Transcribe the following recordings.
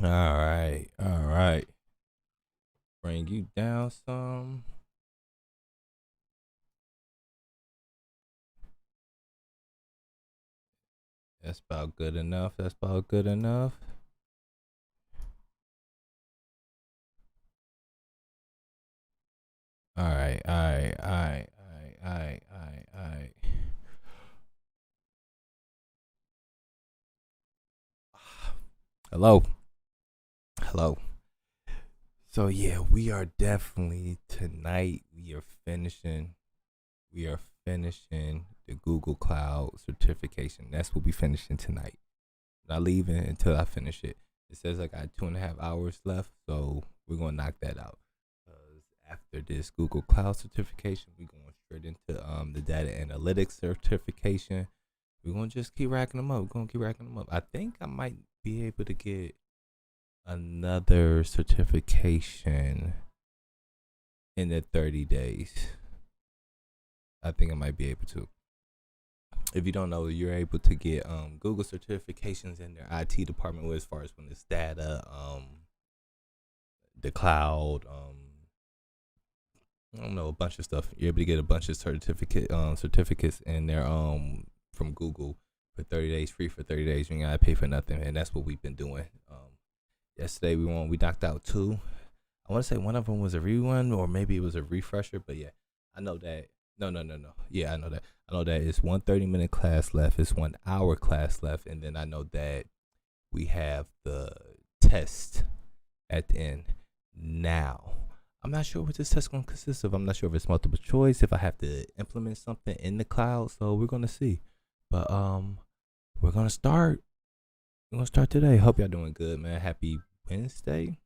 All right, all right. Bring you down some. That's about good enough. That's about good enough. All right, all right, all right, all right, all right, all right, all right. Hello, hello. So yeah, we are definitely tonight. We are finishing. We are finishing the Google Cloud certification. That's what we finishing tonight. Not leaving until I finish it. It says I got 2.5 hours left, so we're gonna knock that out. After this Google Cloud certification, we're going straight into the data analytics certification. We're gonna just keep racking them up. We're gonna keep racking them up. I think I might be able to get another certification in the 30 days. I think I might be able to. If you don't know, you're able to get Google certifications in their IT department as far as when it's data, the cloud, I don't know, a bunch of stuff. You're able to get a bunch of certificates in there from Google for 30 days, free for 30 days. You ain't gotta pay for nothing, and that's what we've been doing. Yesterday we knocked out two. I want to say one of them was a rerun, or maybe it was a refresher. But yeah, I know that. No. Yeah, I know that. I know that it's one 30-minute class left. It's 1 hour class left, and then I know that we have the test at the end. Now, I'm not sure what this test going to consist of. I'm not sure if it's multiple choice, if I have to implement something in the cloud. So we're gonna see. But we're gonna start. We're gonna start today. Hope y'all doing good, man. Happy Wednesday.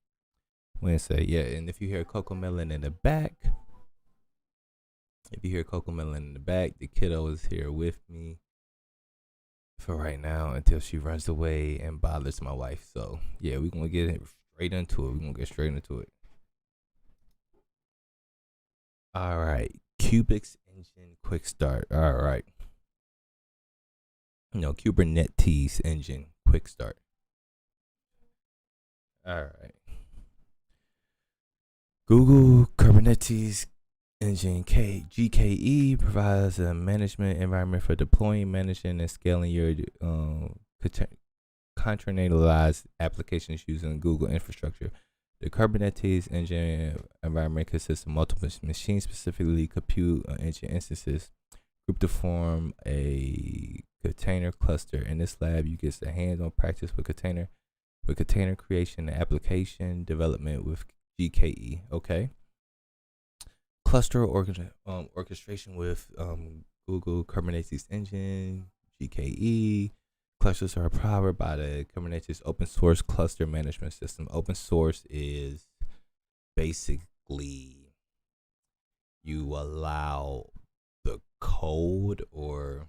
Wednesday, yeah. And if you hear Coco Melon in the back, the kiddo is here with me for right now until she runs away and bothers my wife. So yeah, we're gonna get straight into it. We're gonna get straight into it. All right. Kubix engine quick start. All right. No, Kubernetes engine quick start. All right. Google Kubernetes engine GKE provides a management environment for deploying, managing, and scaling your containerized applications using Google infrastructure. The Kubernetes engine environment consists of multiple machine-specifically compute engine instances grouped to form a container cluster. In this lab, you get the hands-on practice with container creation and application development with GKE. Okay. Cluster orchestration with Google Kubernetes engine GKE. Clusters are powered by the Kubernetes open source cluster management system. Open source is basically you allow the code or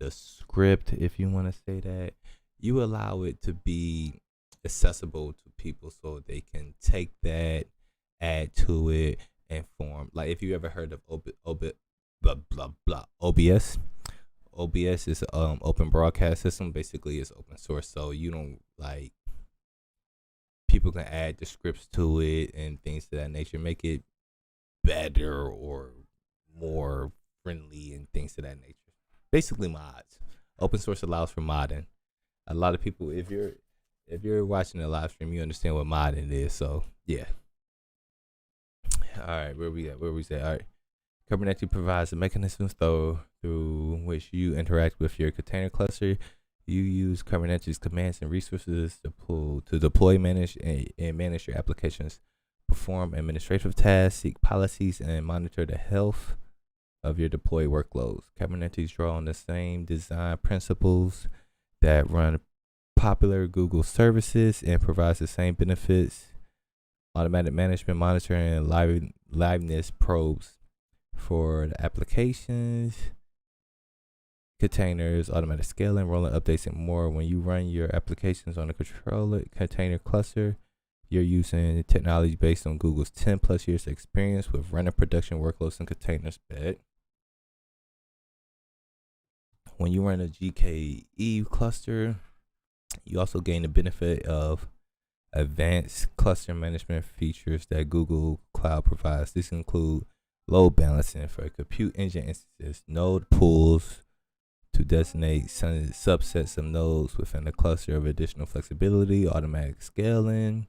the script, if you want to say that, you allow it to be accessible to people so they can take that, add to it, and form. Like if you ever heard of OBS. OBS is open broadcast system. Basically, it's open source, so you don't like people can add the scripts to it and things of that nature, make it better or more friendly and things of that nature. Basically, mods. Open source allows for modding. A lot of people, if you're watching the live stream, you understand what modding is. So yeah. All right, where we at? All right. Kubernetes provides a mechanism through which you interact with your container cluster. You use Kubernetes commands and resources to deploy, manage, and manage your applications, perform administrative tasks, seek policies, and monitor the health of your deployed workloads. Kubernetes draw on the same design principles that run popular Google services and provides the same benefits: automatic management, monitoring, and liveness probes for the applications, containers, automatic scaling, rolling updates, and more. When you run your applications on a container cluster, you're using technology based on Google's 10 plus years of experience with running production workloads and containers. When you run a GKE cluster, you also gain the benefit of advanced cluster management features that Google Cloud provides. These include load balancing for compute engine instances, node pools to designate subsets of nodes within the cluster of additional flexibility, automatic scaling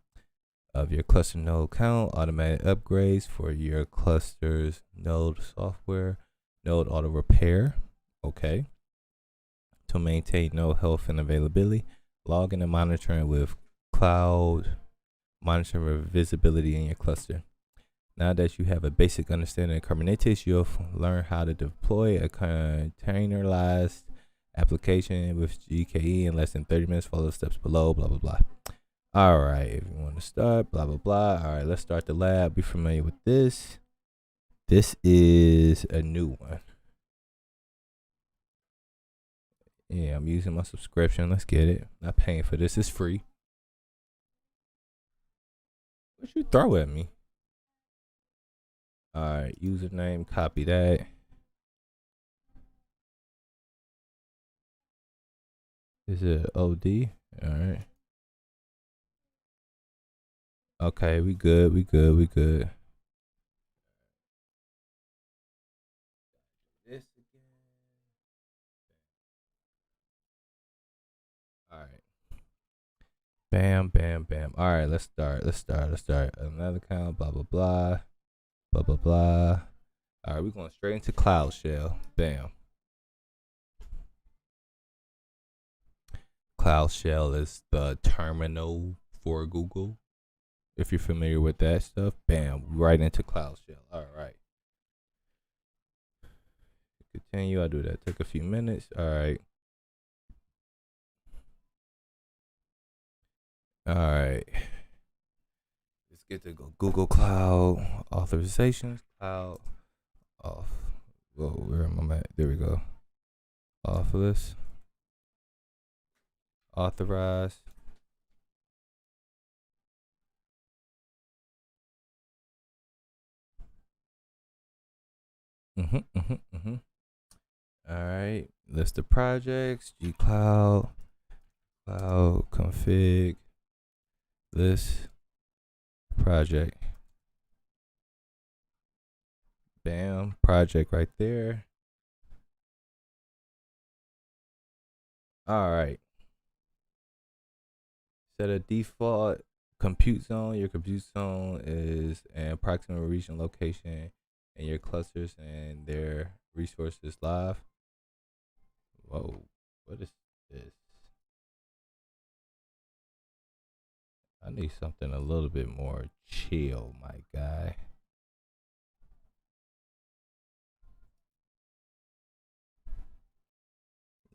of your cluster node count, automatic upgrades for your cluster's node software, node auto repair, okay, to maintain node health and availability, logging and monitoring with cloud monitoring visibility in your cluster. Now that you have a basic understanding of Kubernetes, you'll learn how to deploy a containerized application with GKE in less than 30 minutes. Follow the steps below, blah, blah, blah. All right, if you want to start, blah, blah, blah. All right, let's start the lab. Be familiar with this. This is a new one. Yeah, I'm using my subscription. Let's get it. Not paying for this. It's free. What you throw at me? All right, username, copy that. Is it OD? All right. Okay, we good. This again. All right. Bam, bam, bam. All right, let's start. Another account, blah, blah, blah. Blah, blah, blah. All right, we're going straight into Cloud Shell. Bam. Cloud Shell is the terminal for Google. If you're familiar with that stuff, bam, right into Cloud Shell. All right. Continue. I'll do that. Took a few minutes. All right. All right. Let's get to Google Cloud authorizations. Cloud off. Whoa, where am I at? There we go. Off of this. Authorize. All right. List of projects. G Cloud. Cloud config. This project. Bam. Project right there. All right. Set a default compute zone. Your compute zone is an approximate region location and your clusters and their resources live. Whoa, what is this? I need something a little bit more chill, my guy.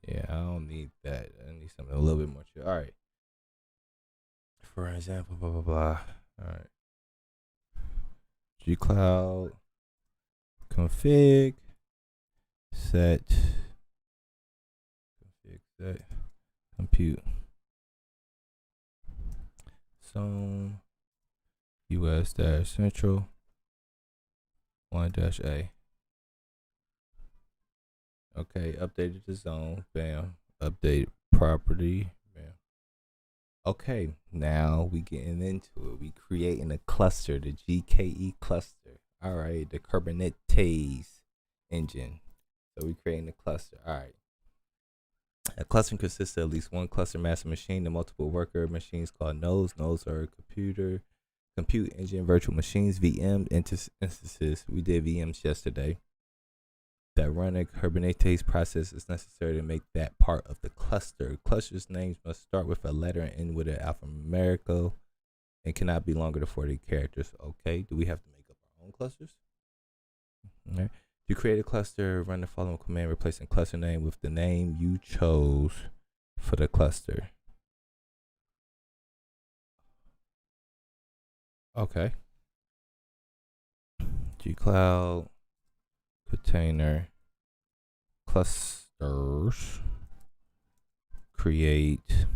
Yeah, I don't need that. I need something a little bit more chill. All right. For example, blah, blah, blah. All right. Gcloud config set compute zone US central 1-A. Okay, updated the zone. Bam. Update property. Bam. Okay, now we getting into it. We creating a cluster, the GKE cluster. All right, the Kubernetes engine. So we creating a cluster. All right. A cluster consists of at least one cluster master machine and multiple worker machines called nodes. Nodes are compute engine virtual machines, VM instances. We did VMs yesterday. That run a Kubernetes process is necessary to make that part of the cluster. Clusters names must start with a letter and end with an alphanumerical and cannot be longer than 40 characters. Okay, do we have to make up our own clusters? All right. To create a cluster, run the following command, replacing cluster name with the name you chose for the cluster. Okay. Gcloud container clusters create.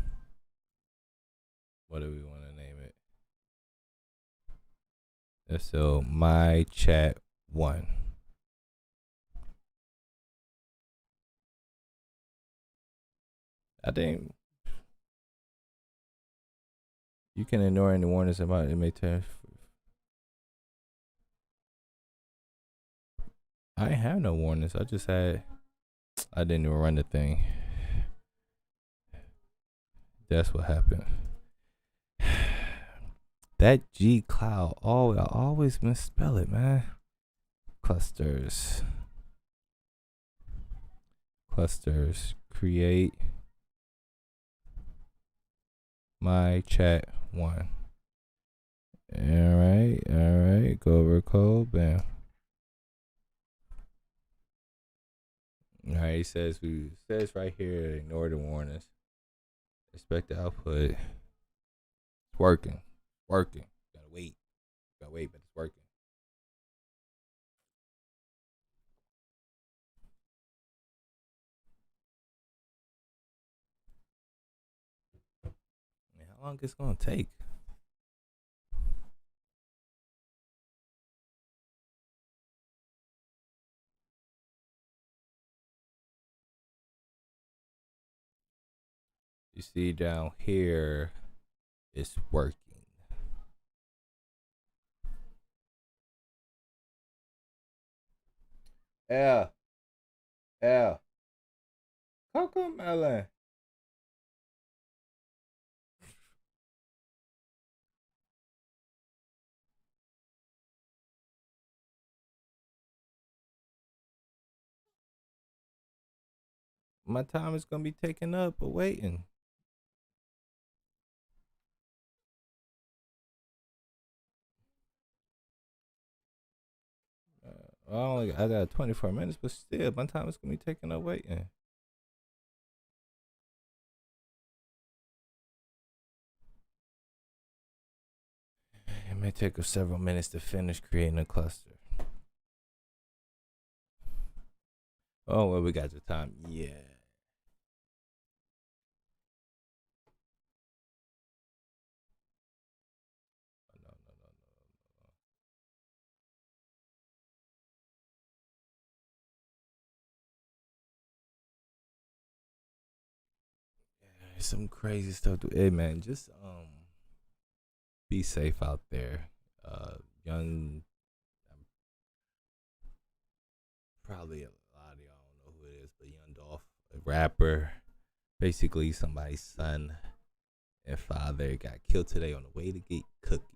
What do we want to name it? So my chat 1. I think You can ignore any warnings about it may turn. I ain't have no warnings. I didn't even run the thing. That's what happened. That G cloud. Oh, I always misspell it, man. Clusters. Create my chat 1. Alright. Go over code. Bam. Alright, it says right here, ignore the warnings. Expect the output. It's working. Gotta wait, but it's working. Man, how long it's gonna take? You see down here, it's working. Yeah. Coco Melon. My time is gonna be taken up but waiting. I got 24 minutes, but still, my time is gonna be taken up waiting. It may take us several minutes to finish creating a cluster. Oh, well, we got the time. Yeah. No. Yeah, some crazy stuff. Hey, man, just be safe out there. Young, probably a lot of y'all don't know who it is, but Young Dolph, a rapper, basically somebody's son and father got killed today on the way to get cookies.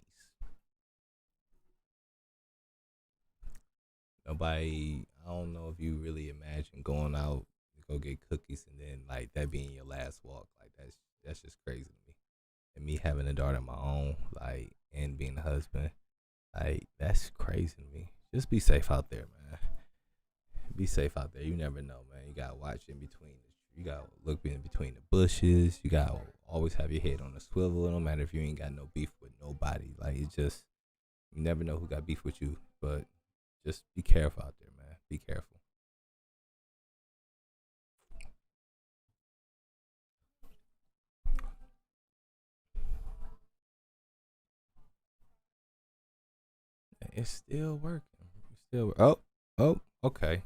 Nobody, I don't know if you really imagine going out to go get cookies and then like that being your last walk. Like that's just crazy to me. And me having a daughter of my own, like, and being a husband, like that's crazy to me. Just be safe out there, man. Be safe out there. You never know, man. You gotta watch in between. You gotta look in between the bushes. You gotta always have your head on a swivel. No matter if you ain't got no beef with nobody. Like it just, you never know who got beef with you. But just be careful out there, man. Be careful. It's still working. It's still. Oh. Okay.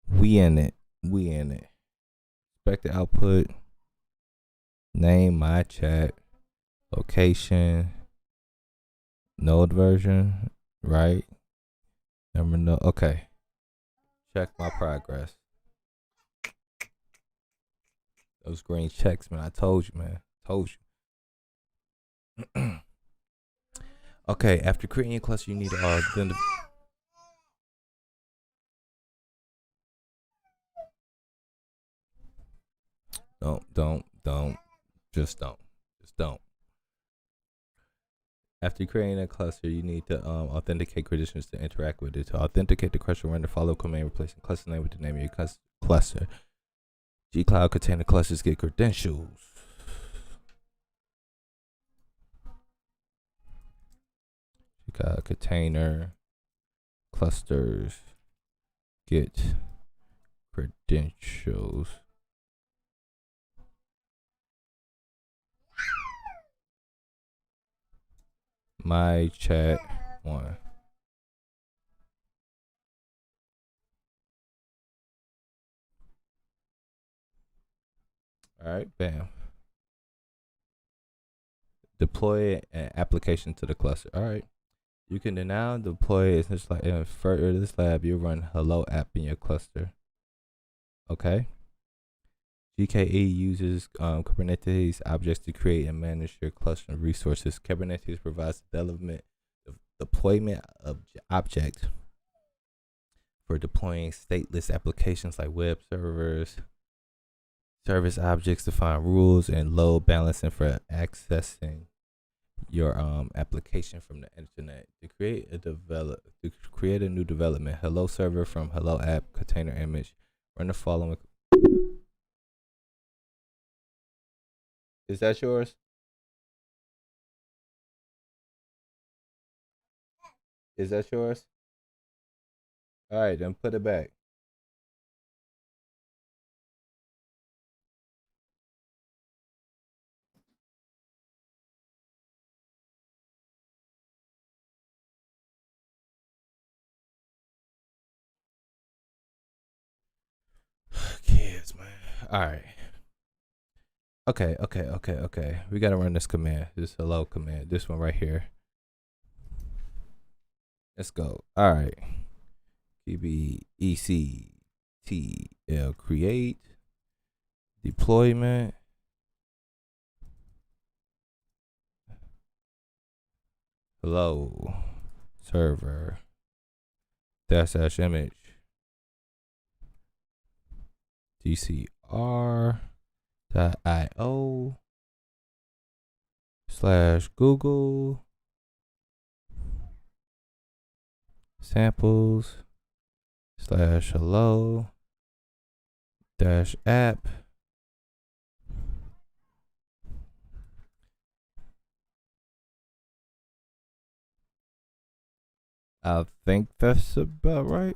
We in it. Expect the output. Name my chat. Location. Node version. Right. Number no. Okay. Check my progress. Those green checks, man. I told you, man. Okay. After creating your cluster, you need to identify. Don't. Just don't. After creating a cluster, you need to authenticate credentials to interact with it. To authenticate the cluster, run the follow command replacing cluster name with the name of your cluster. G-Cloud container clusters get credentials. G-Cloud container clusters get credentials. My chat 1. All right, bam. Deploy an application to the cluster. All right. You can now deploy it. It's like in further this lab, you run hello app in your cluster. Okay. GKE uses Kubernetes objects to create and manage your cluster resources. Kubernetes provides deployment object for deploying stateless applications like web servers, service objects, define rules, and load balancing for accessing your application from the internet. To create a new development, hello server from hello app container image. Run the following. Is that yours? Is that yours? All right, then put it back. Kids, man. All right. Okay. We gotta run this command. This hello command. This one right here. Let's go. All right. ECTL create deployment. Hello server dash image dcr.io/Google samples/hello app. I think that's about right.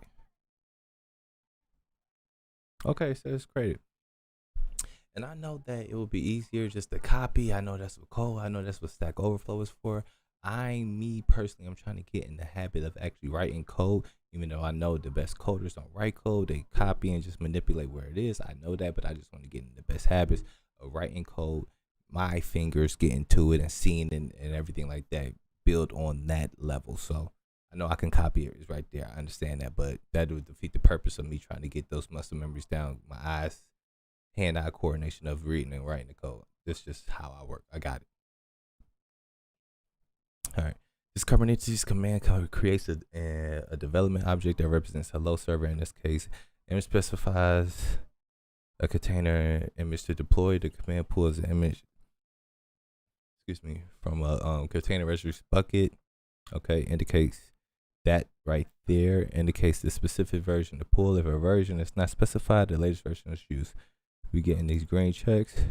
Okay, so it's created. And I know that it would be easier just to copy. I know that's what code. I know that's what Stack Overflow is for. Me personally, I'm trying to get in the habit of actually writing code. Even though I know the best coders don't write code, they copy and just manipulate where it is. I know that, but I just want to get in the best habits of writing code. My fingers getting to it and seeing it and everything like that. Build on that level. So I know I can copy it. It's right there. I understand that, but that would defeat the purpose of me trying to get those muscle memories down. My eyes, hand-eye coordination of reading and writing the code. This is just how I work. I got it. All right. This Kubernetes command creates a development object that represents hello server in this case. Image specifies a container image to deploy. The command pulls the image, from a container registry bucket. Okay, indicates that right there indicates the specific version to pull. If a version is not specified, the latest version is used. We getting these green checks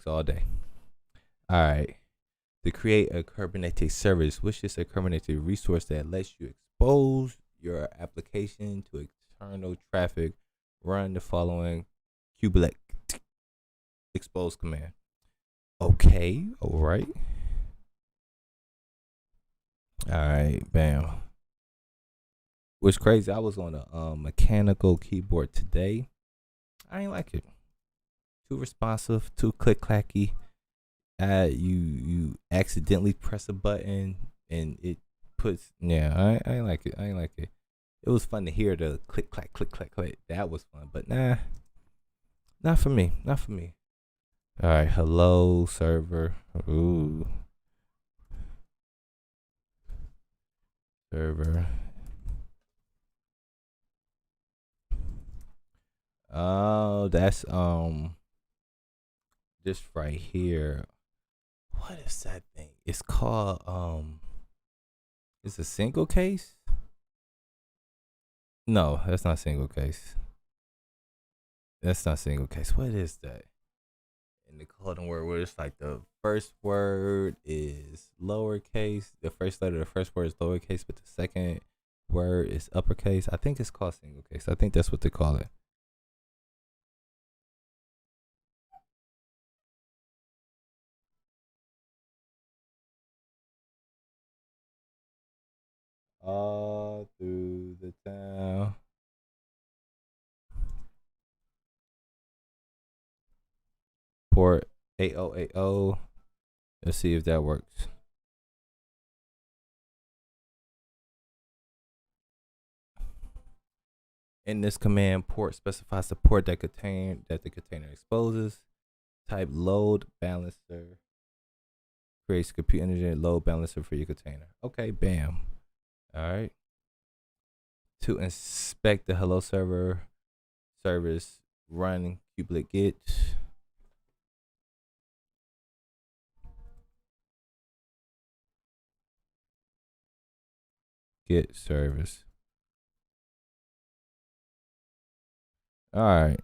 all day. All right. To create a Kubernetes service, which is a Kubernetes resource that lets you expose your application to external traffic, run the following kubelet expose command. Okay, all right. All right, bam. What's crazy, I was on a mechanical keyboard today. I ain't like it. Too responsive, too click clacky. You accidentally press a button and it puts I ain't like it. It was fun to hear the click clack click clack click. That was fun, but nah, not for me. All right, hello server. Ooh, server. Oh, that's this right here. What is that thing? It's called it's a single case? No, that's not single case. What is that? In the coding word where it's like the first word is lowercase, the first letter of the first word is lowercase, but the second word is uppercase. I think it's called single case. I think that's what they call it. All through the town. port 8080. Let's see if that works. In this command, port specifies the port that the container exposes. Type load balancer. Creates compute energy load balancer for your container. Okay, bam. All right. To inspect the hello server service, run kubelet get service. All right.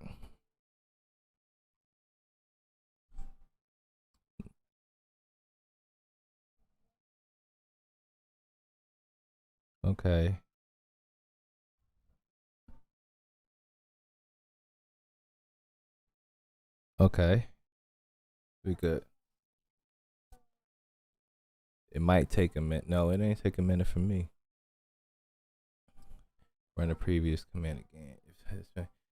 Okay. Okay. We good. It might take a minute. No, it ain't take a minute for me. Run the previous command again.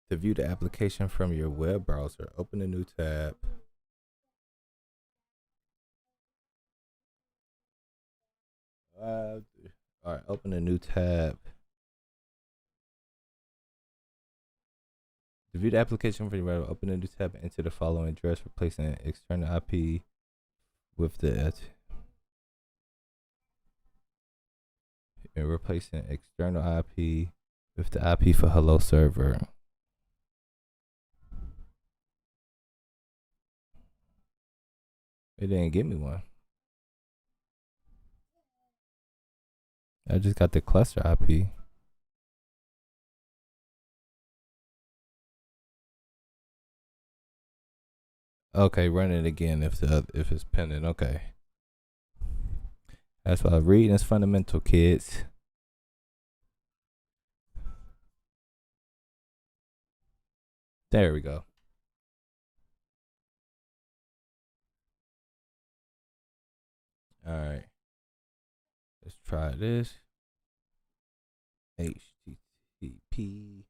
To view the application from your web browser, open a new tab. All right, open a new tab. To view the application from your web, open a new tab and enter the following address, replacing an external IP with the and replacing external IP with the IP for hello server. It didn't give me one. I just got the cluster IP. Okay, run it again if it's pending. Okay. That's why reading is fundamental, kids. There we go. All right. Let's try this. HTTP.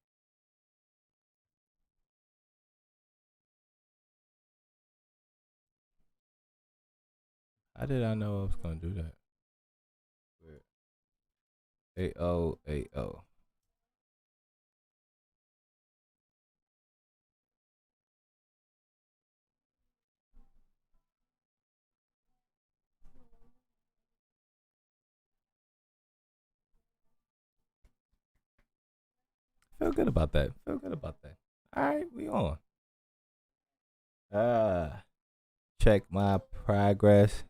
How did I know I was going to do that? 8080. Feel good about that. Feel good about that. All right, we on. Check my progress.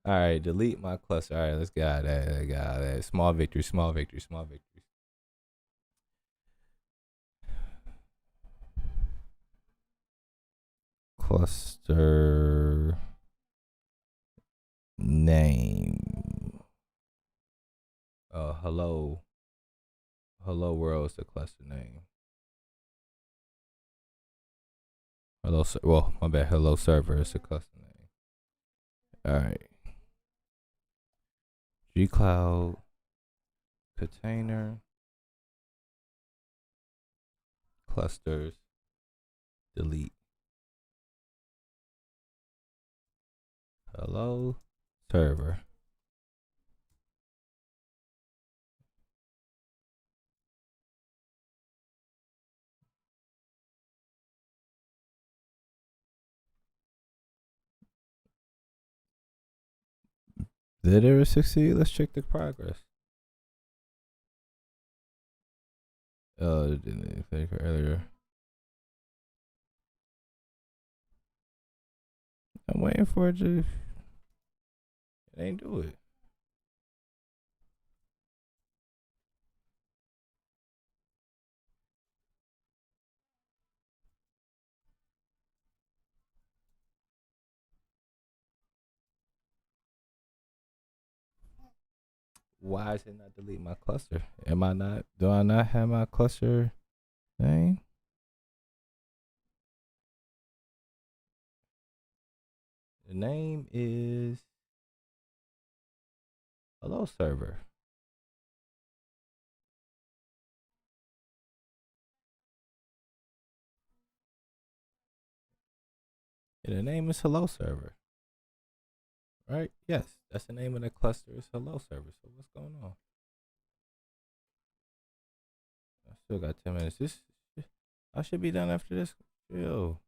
All right, delete my cluster. All right, let's get out of that. Let's get out of that. Small victory, small victory, small victory. Cluster name. Hello. Hello world is the cluster name. Hello, well, my bad. Hello server is the cluster name. All right. Gcloud container clusters delete. Hello server. Did it ever succeed? Let's check the progress. Didn't think earlier. I'm waiting for it to. It ain't do it. Why is it not delete my cluster? Am I not? Do I not have my cluster name? The name is Hello server. Yeah, the name is Hello server. Right? Yes, that's the name of the cluster. Is Hello server. So what's going on? I still got 10 minutes. I should be done after this. Chill.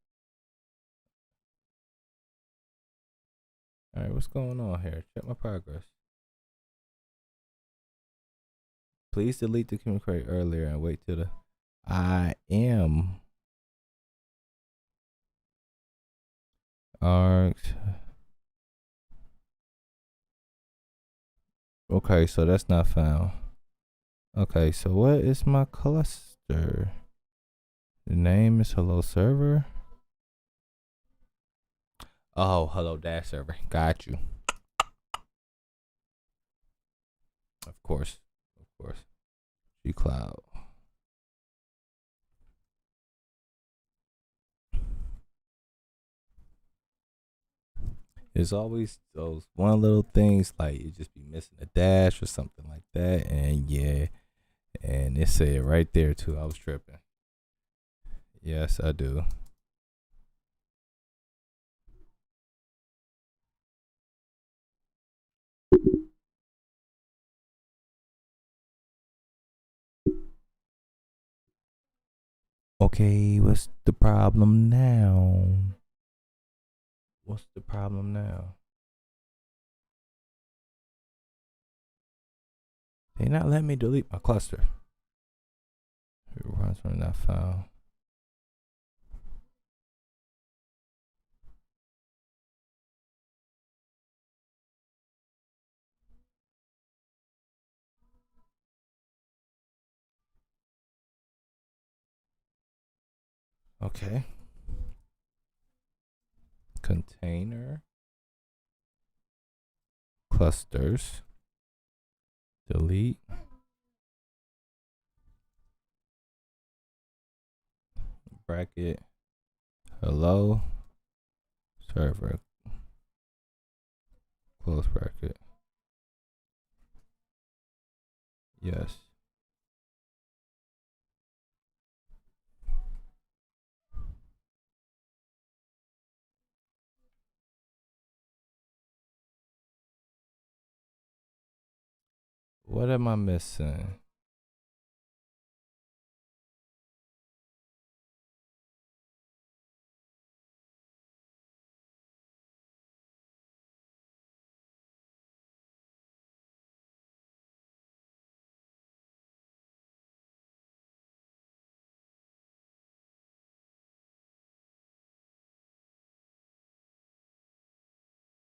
All right, what's going on here? Check my progress. Please delete the communicator earlier and wait till the. I am. Arcs. Okay, so that's not found. Okay, so what is my cluster? The name is Hello Server. Oh, Hello Dash Server. Got you. Of course. G Cloud. There's always those one little things like you just be missing a dash or something like that, and yeah, and it said right there too. I was tripping. Yes, I do. Okay, what's the problem now? What's the problem now? They not letting me delete my cluster. It runs from that file. Okay. Container clusters. Delete. Bracket. Hello server. Close bracket. Yes. What am I missing?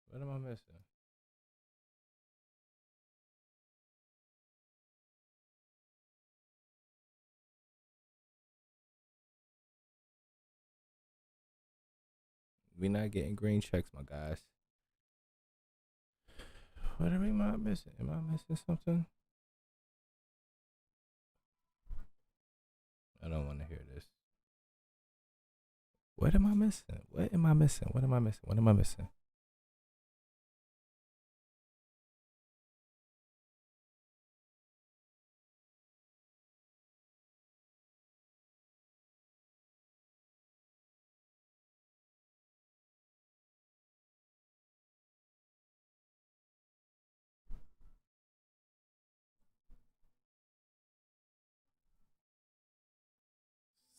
What am I missing? We not getting green checks, my guys. What am I missing? Am I missing something? I don't want to hear this. What am I missing? What am I missing? What am I missing? What am I missing?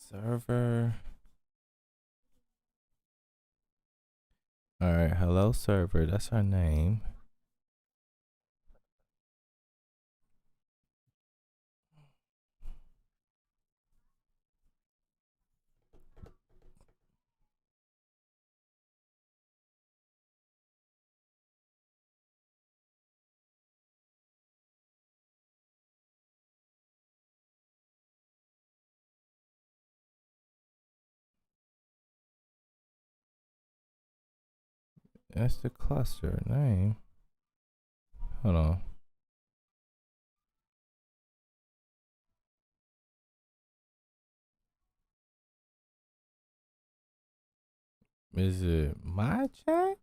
Server. All right, hello server. That's our name. That's the cluster name. Hold on. Is it my chat?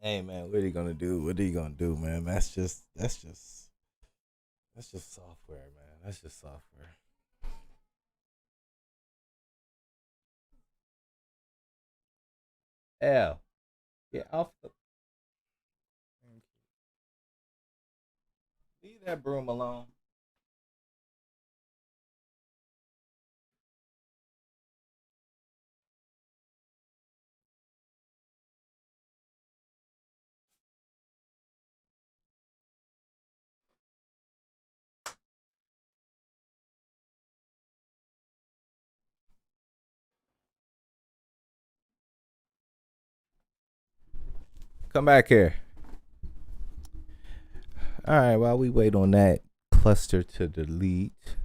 Hey man, what are you gonna do? What are you gonna do, man? That's just software, man. That's just software. L, get off the. Leave that broom alone. Come back here. All right, while we wait on that cluster to delete,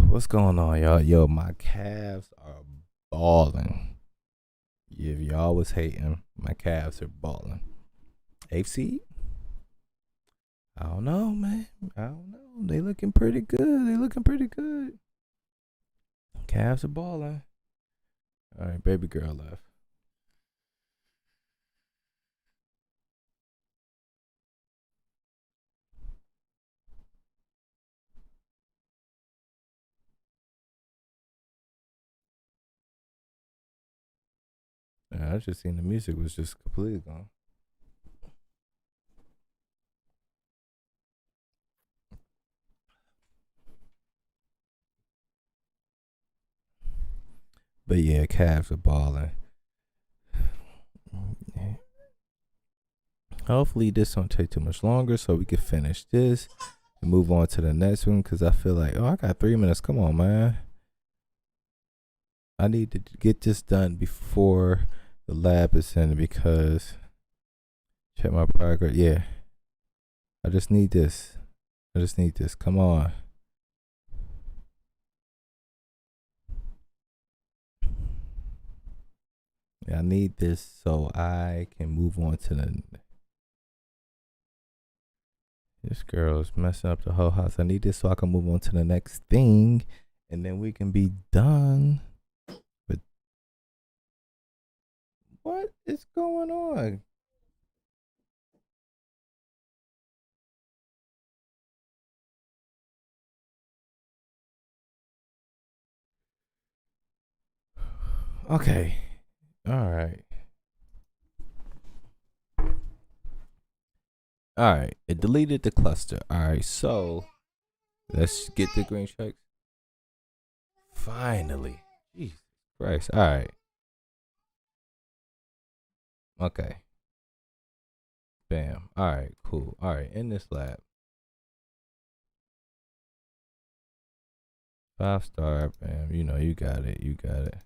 what's going on, y'all? Yo, my calves are balling. If y'all was hating, my calves are balling. Eighth seed? I don't know, man. I don't know. They looking pretty good. They looking pretty good. Calves are balling. All right, baby girl left. I just seen the music was just completely gone. But yeah, calves are balling. Hopefully this don't take too much longer so we can finish this and move on to the next one, because I feel like, I got 3 minutes. Come on, man. I need to get this done before the lab is in, because check my progress. Yeah. I just need this. Come on. I need this so I can move on to the. This girl is messing up the whole house. I need this so I can move on to the next thing, and then we can be done. But what is going on? Okay. All right. All right. It deleted the cluster. All right. So let's get the green checks. Finally. Jesus Christ. All right. Okay. Bam. All right. Cool. All right. In this lab. 5-star. Bam. You know, you got it. You got it.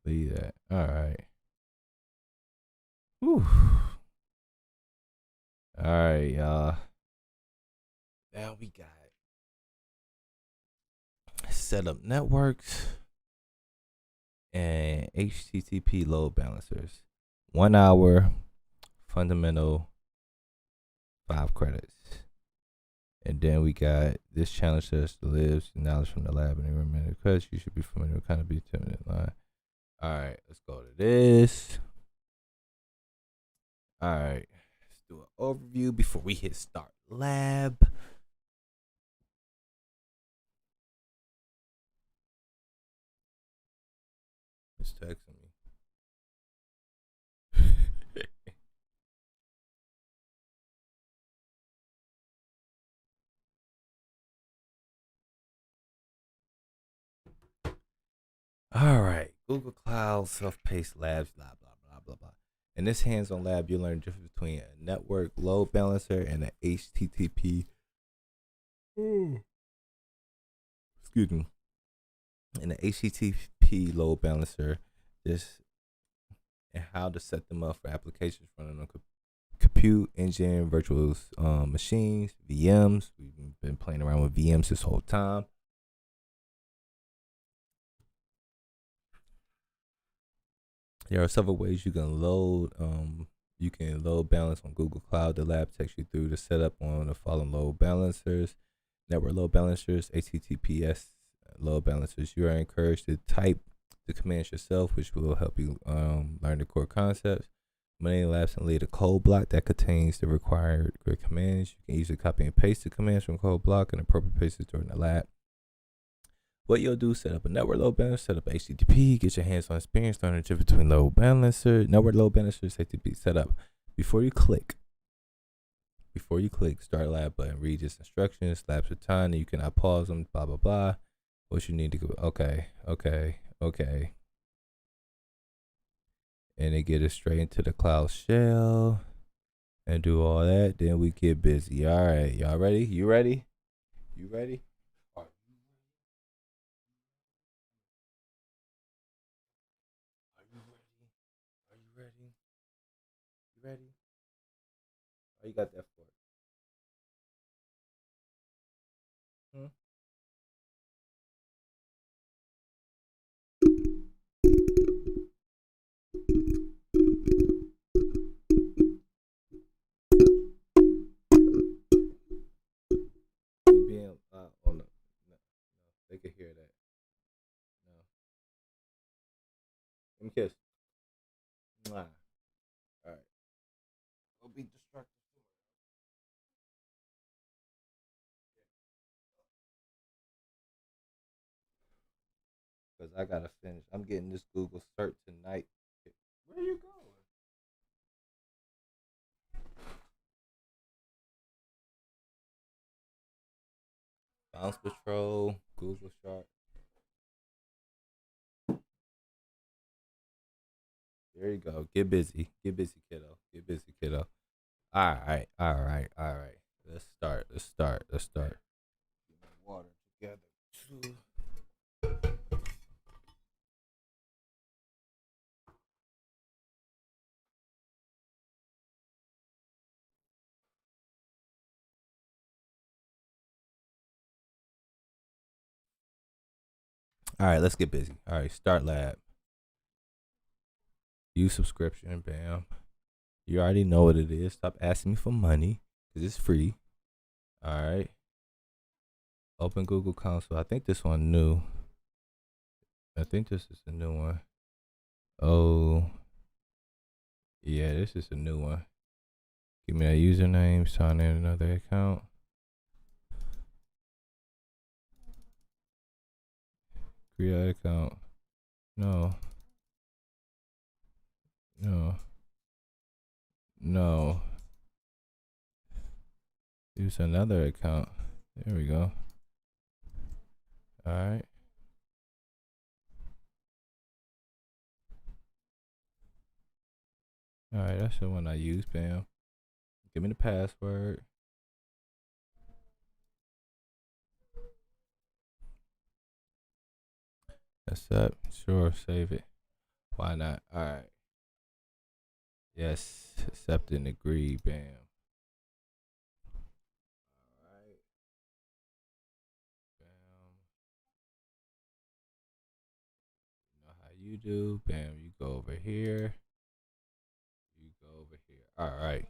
Leave that. All right. Whew. All right, y'all. Now we got set up networks and HTTP load balancers. 1 hour, fundamental, 5 credits. And then we got this challenge test lives knowledge from the lab and every minute credits. You should be familiar with kind of be 10-minute line. All right, let's go to this. All right, let's do an overview before we hit start lab. It's texting me. All right, Google Cloud self-paced labs, blah blah blah blah blah. In this hands-on lab, you'll learn the difference between a network load balancer and an HTTP. Excuse me. And an HTTP load balancer, this and how to set them up for applications running on compute engine, virtual machines, VMs. We've been playing around with VMs this whole time. There are several ways you can load. You can load balance on Google Cloud. The lab takes you through the setup on the following load balancers: network load balancers, HTTPS load balancers. You are encouraged to type the commands yourself, which will help you learn the core concepts. Many labs and lead a code block that contains the required commands. You can easily copy and paste the commands from code block and appropriate places during the lab. What you'll do, set up a network load balancer, set up HTTP, get your hands-on experience learning the difference between load balancer, network load balancer, HTTP setup. Before you click start lab button, read this instructions, labs are time, and you cannot pause them, blah, blah, blah. What you need to go, okay. And they get us straight into the cloud shell and do all that. Then we get busy. All right, y'all ready? You ready? You ready? Are you ready? Are you ready? You ready? Oh, you got that for it. Hmm? You being oh no. They can hear that. No. Let me kiss. Mwah. All right. Don't be distracted. Because I gotta finish. I'm getting this Google Cert tonight. Where you going? Bounce Patrol, Google Shark. There you go. Get busy. Get busy, kiddo. Get busy, kiddo. All right. Let's start. Get my water together too. All right, let's get busy. All right, start lab. Use subscription. Bam. You already know what it is. Stop asking me for money because it's free. All right. Open Google Console. I think this one new. I think this is a new one. Oh, yeah, this is a new one. Give me that username. Sign in another account. Create account. No. Use another account. There we go. All right. All right, that's the one I use. Bam. Give me the password. Accept. Sure. Save it. Why not? All right. Yes. Accept and agree. Bam. All right. Bam. You know how you do. Bam. You go over here. You go over here. All right.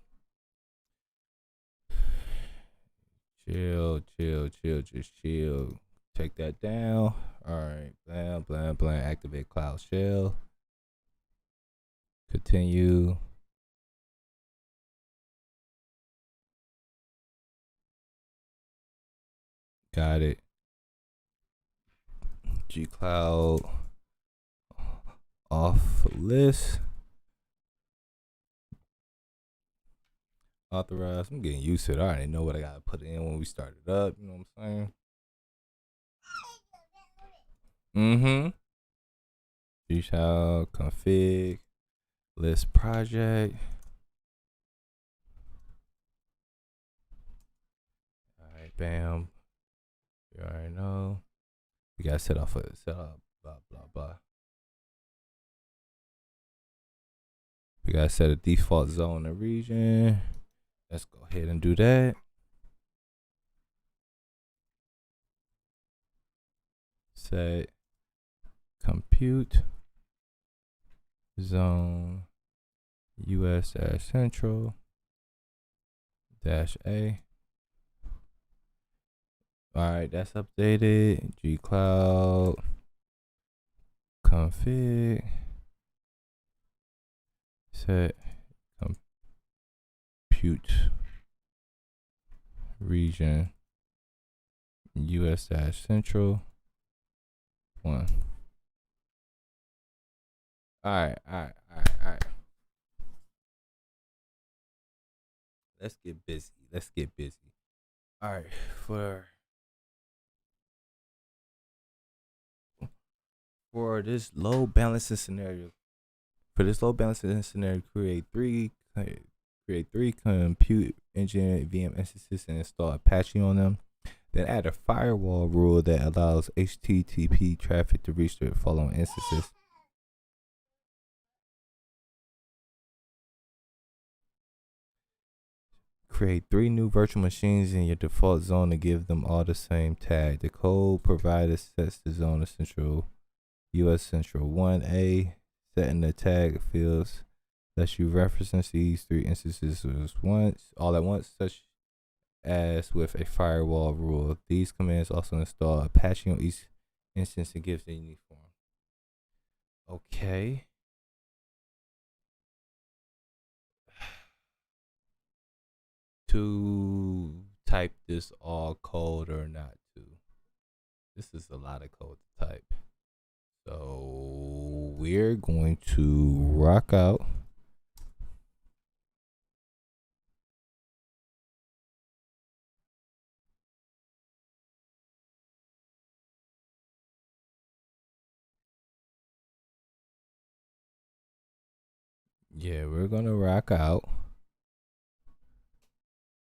Chill. Just chill. Take that down. All right. Blam. Activate Cloud Shell. Continue. Got it. G-Cloud off list. Authorize. I'm getting used to it. I already know what I gotta put in when we start it up. You know what I'm saying? G-Cloud config list project. All right, bam. You already know. We gotta set up blah. We gotta set a default zone and region. Let's go ahead and do that. Set compute zone US central -A. All right, that's updated. G-Cloud config set compute region US-central 1. All right. Let's get busy. All right, for this load balancing scenario. Create three compute engine VM instances and install Apache on them. Then add a firewall rule that allows HTTP traffic to reach the following instances. Create 3 new virtual machines in your default zone and give them all the same tag. The code provider sets the zone essential US Central 1A, setting the tag fields lets you reference these 3 instances all at once, such as with a firewall rule. These commands also install Apache on each instance and gives the uniform. Okay. To type this all code or not to. This is a lot of code to type. So we're going to rock out. Yeah, we're gonna rock out.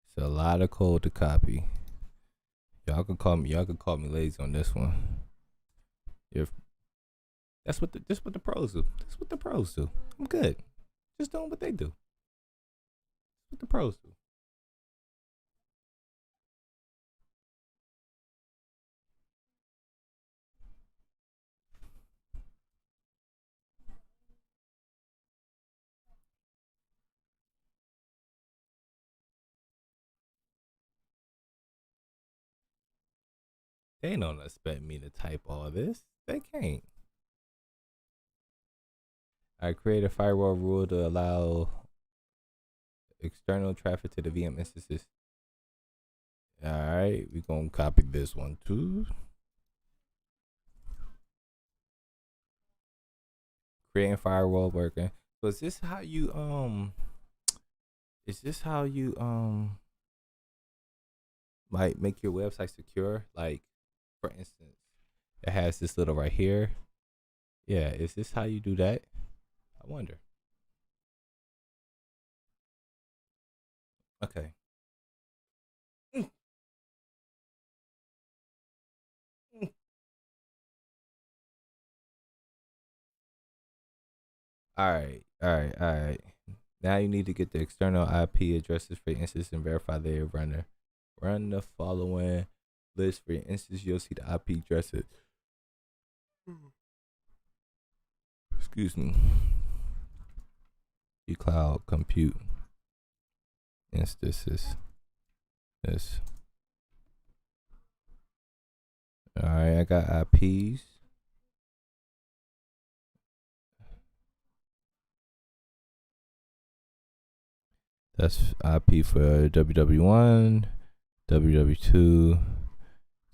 It's a lot of code to copy. Y'all can call me lazy on this one. If that's what the pros do. That's what the pros do. I'm good. Just doing what they do. That's what the pros do. They don't expect me to type all this. They can't. I create a firewall rule to allow external traffic to the VM instances. Alright, we're gonna copy this one too. Creating firewall working. So is this how you might make your website secure? Like, for instance, it has this little right here. Yeah, is this how you do that? I wonder. Okay. All right. Now you need to get the external IP addresses for your instance and verify they are runner. Run the following list for your instance. You'll see the IP addresses. Excuse me. The cloud compute instances. This. All right, I got IPs. That's IP for www1, www2,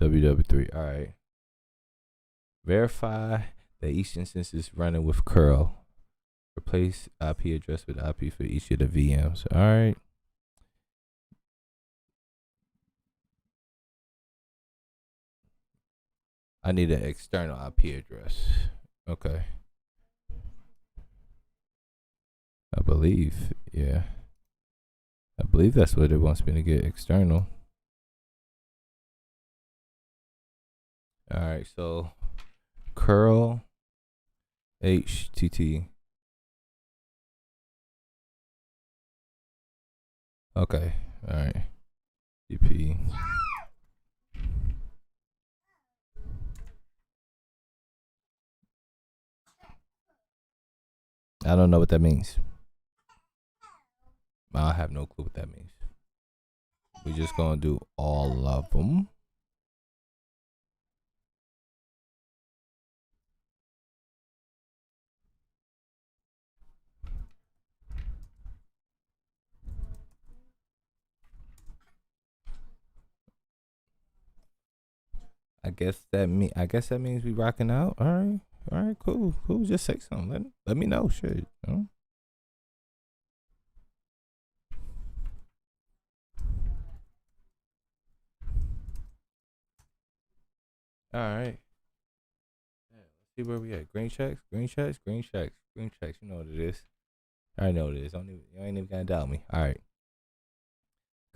www3. All right. Verify that each instance is running with curl. Replace IP address with IP for each of the VMs. All right. I need an external IP address. Okay. I believe, yeah. I believe that's what it wants me to get, external. All right, so curl HTT. Okay, all right. TP. I don't know what that means. I have no clue what that means. We're just gonna do all of them. I guess that means we rocking out. All right, cool. Just say something. Let me know. Shit. You know? All right. Yeah, let's see where we at. Green checks. You know what it is. I know what it is. You ain't even gonna doubt me. All right.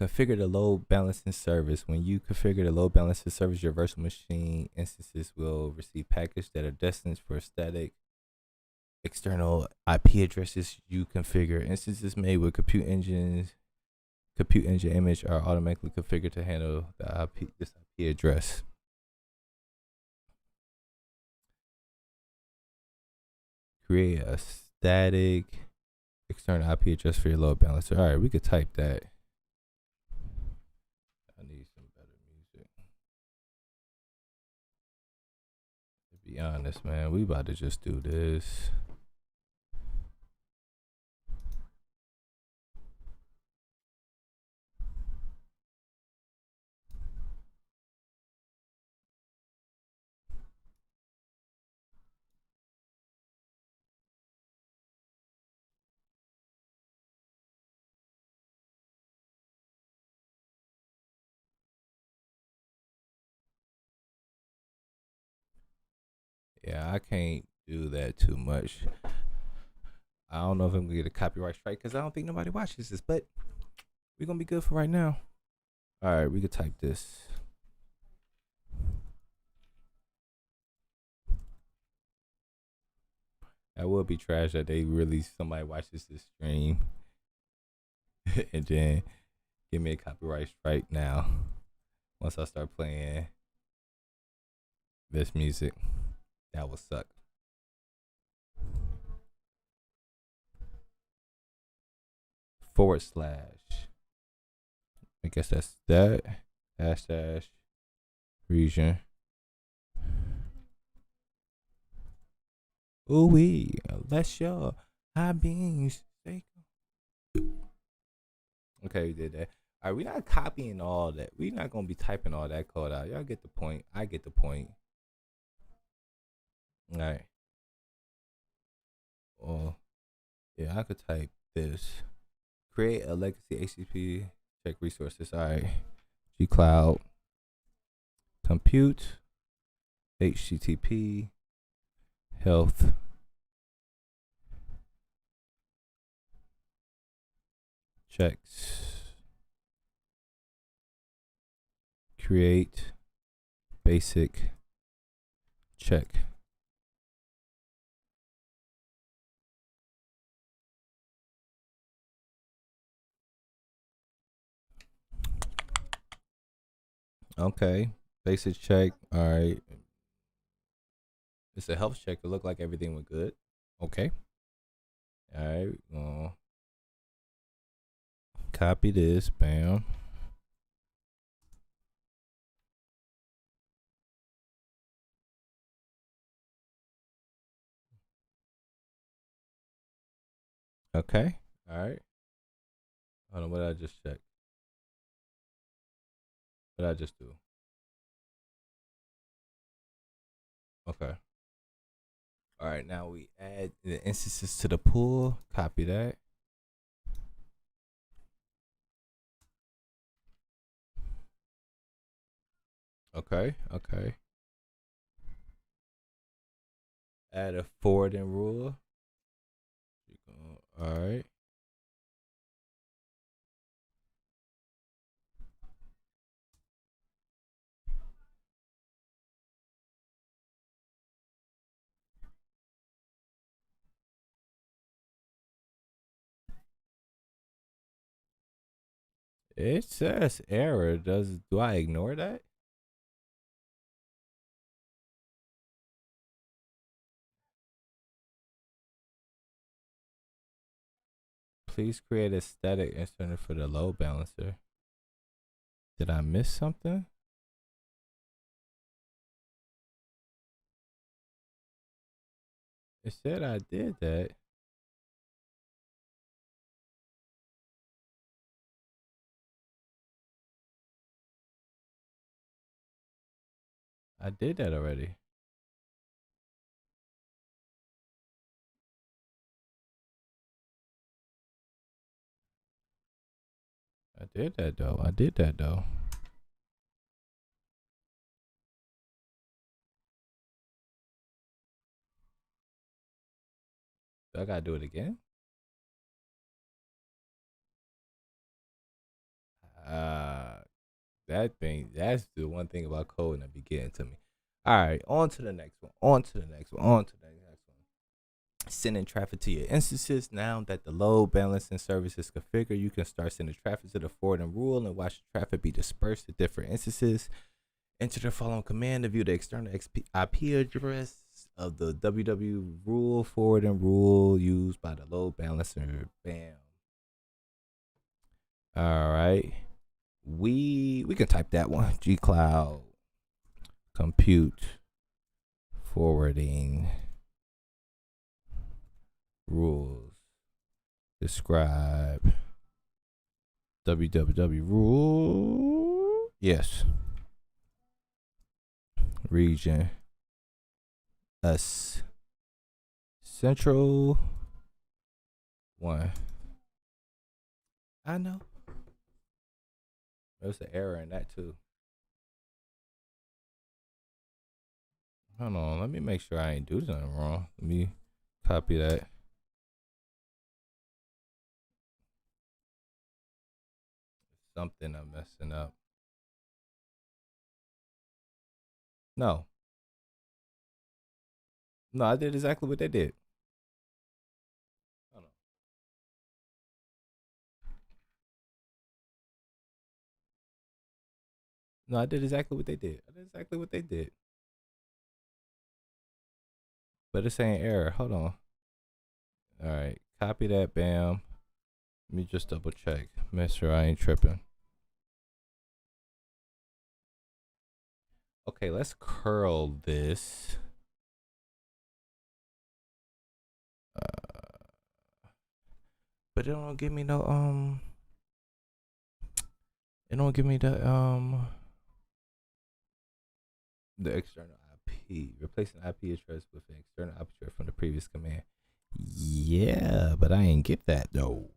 Configure the load balancing service. When you configure the load balancing service, your virtual machine instances will receive packets that are destined for static external IP addresses. You configure instances made with compute engine image are automatically configured to handle this IP address. Create a static external IP address for your load balancer. All right, we could type that. I need some better music. To be honest, man, we about to just do this. Yeah, I can't do that too much. I don't know if I'm gonna get a copyright strike because I don't think nobody watches this, but we're gonna be good for right now. All right, we could type this. That would be trash that they really somebody watches this stream and then give me a copyright strike now. Once I start playing this music, that would suck. / I guess that's that. # region. Ooh wee, let's your high beams. Okay, we did that. All right, we're not copying all that. We're not gonna be typing all that code out. Y'all get the point. I get the point. All right. Well, yeah, I could type this. Create a legacy HTTP. Check resources. All right. G-Cloud. Compute. HTTP. Health. Checks. Create. Basic. Check. Okay. Basic check. All right. It's a health check. It looked like everything was good. Okay. All right. Copy this. Bam. Okay. All right. Hold on. What did I just check? What did I just do? Okay. All right. Now we add the instances to the pool. Copy that. Okay. Add a forwarding rule. All right. It says error. Do I ignore that? Please create a static instance for the load balancer. Did I miss something? It said I did that. I did that already. I did that though. Do I gotta do it again? Uh that's the one thing about coding that be getting to me. All right, on to the next one. On to the next one. Sending traffic to your instances. Now that the load balancing service is configured, you can start sending traffic to the forwarding rule and watch the traffic be dispersed to different instances. Enter the following command to view the external IP address of the WW rule forwarding rule used by the load balancer. Bam. All right. We can type that one. Gcloud compute forwarding rules. Describe www rule. Yes. Region. Us. Central. One. I know. There's an error in that too. Hold on. Let me make sure I ain't do something wrong. Let me copy that. Something I'm messing up. No. No, I did exactly what they did. Hold on. No, I did exactly what they did. But it's saying error. Hold on. All right. Copy that. Bam. Let me just double check. Make sure I ain't tripping. Okay, let's curl this. But it don't give me no it don't give me the external IP. Replacing IP address with an external IP address from the previous command. Yeah, but I ain't get that though.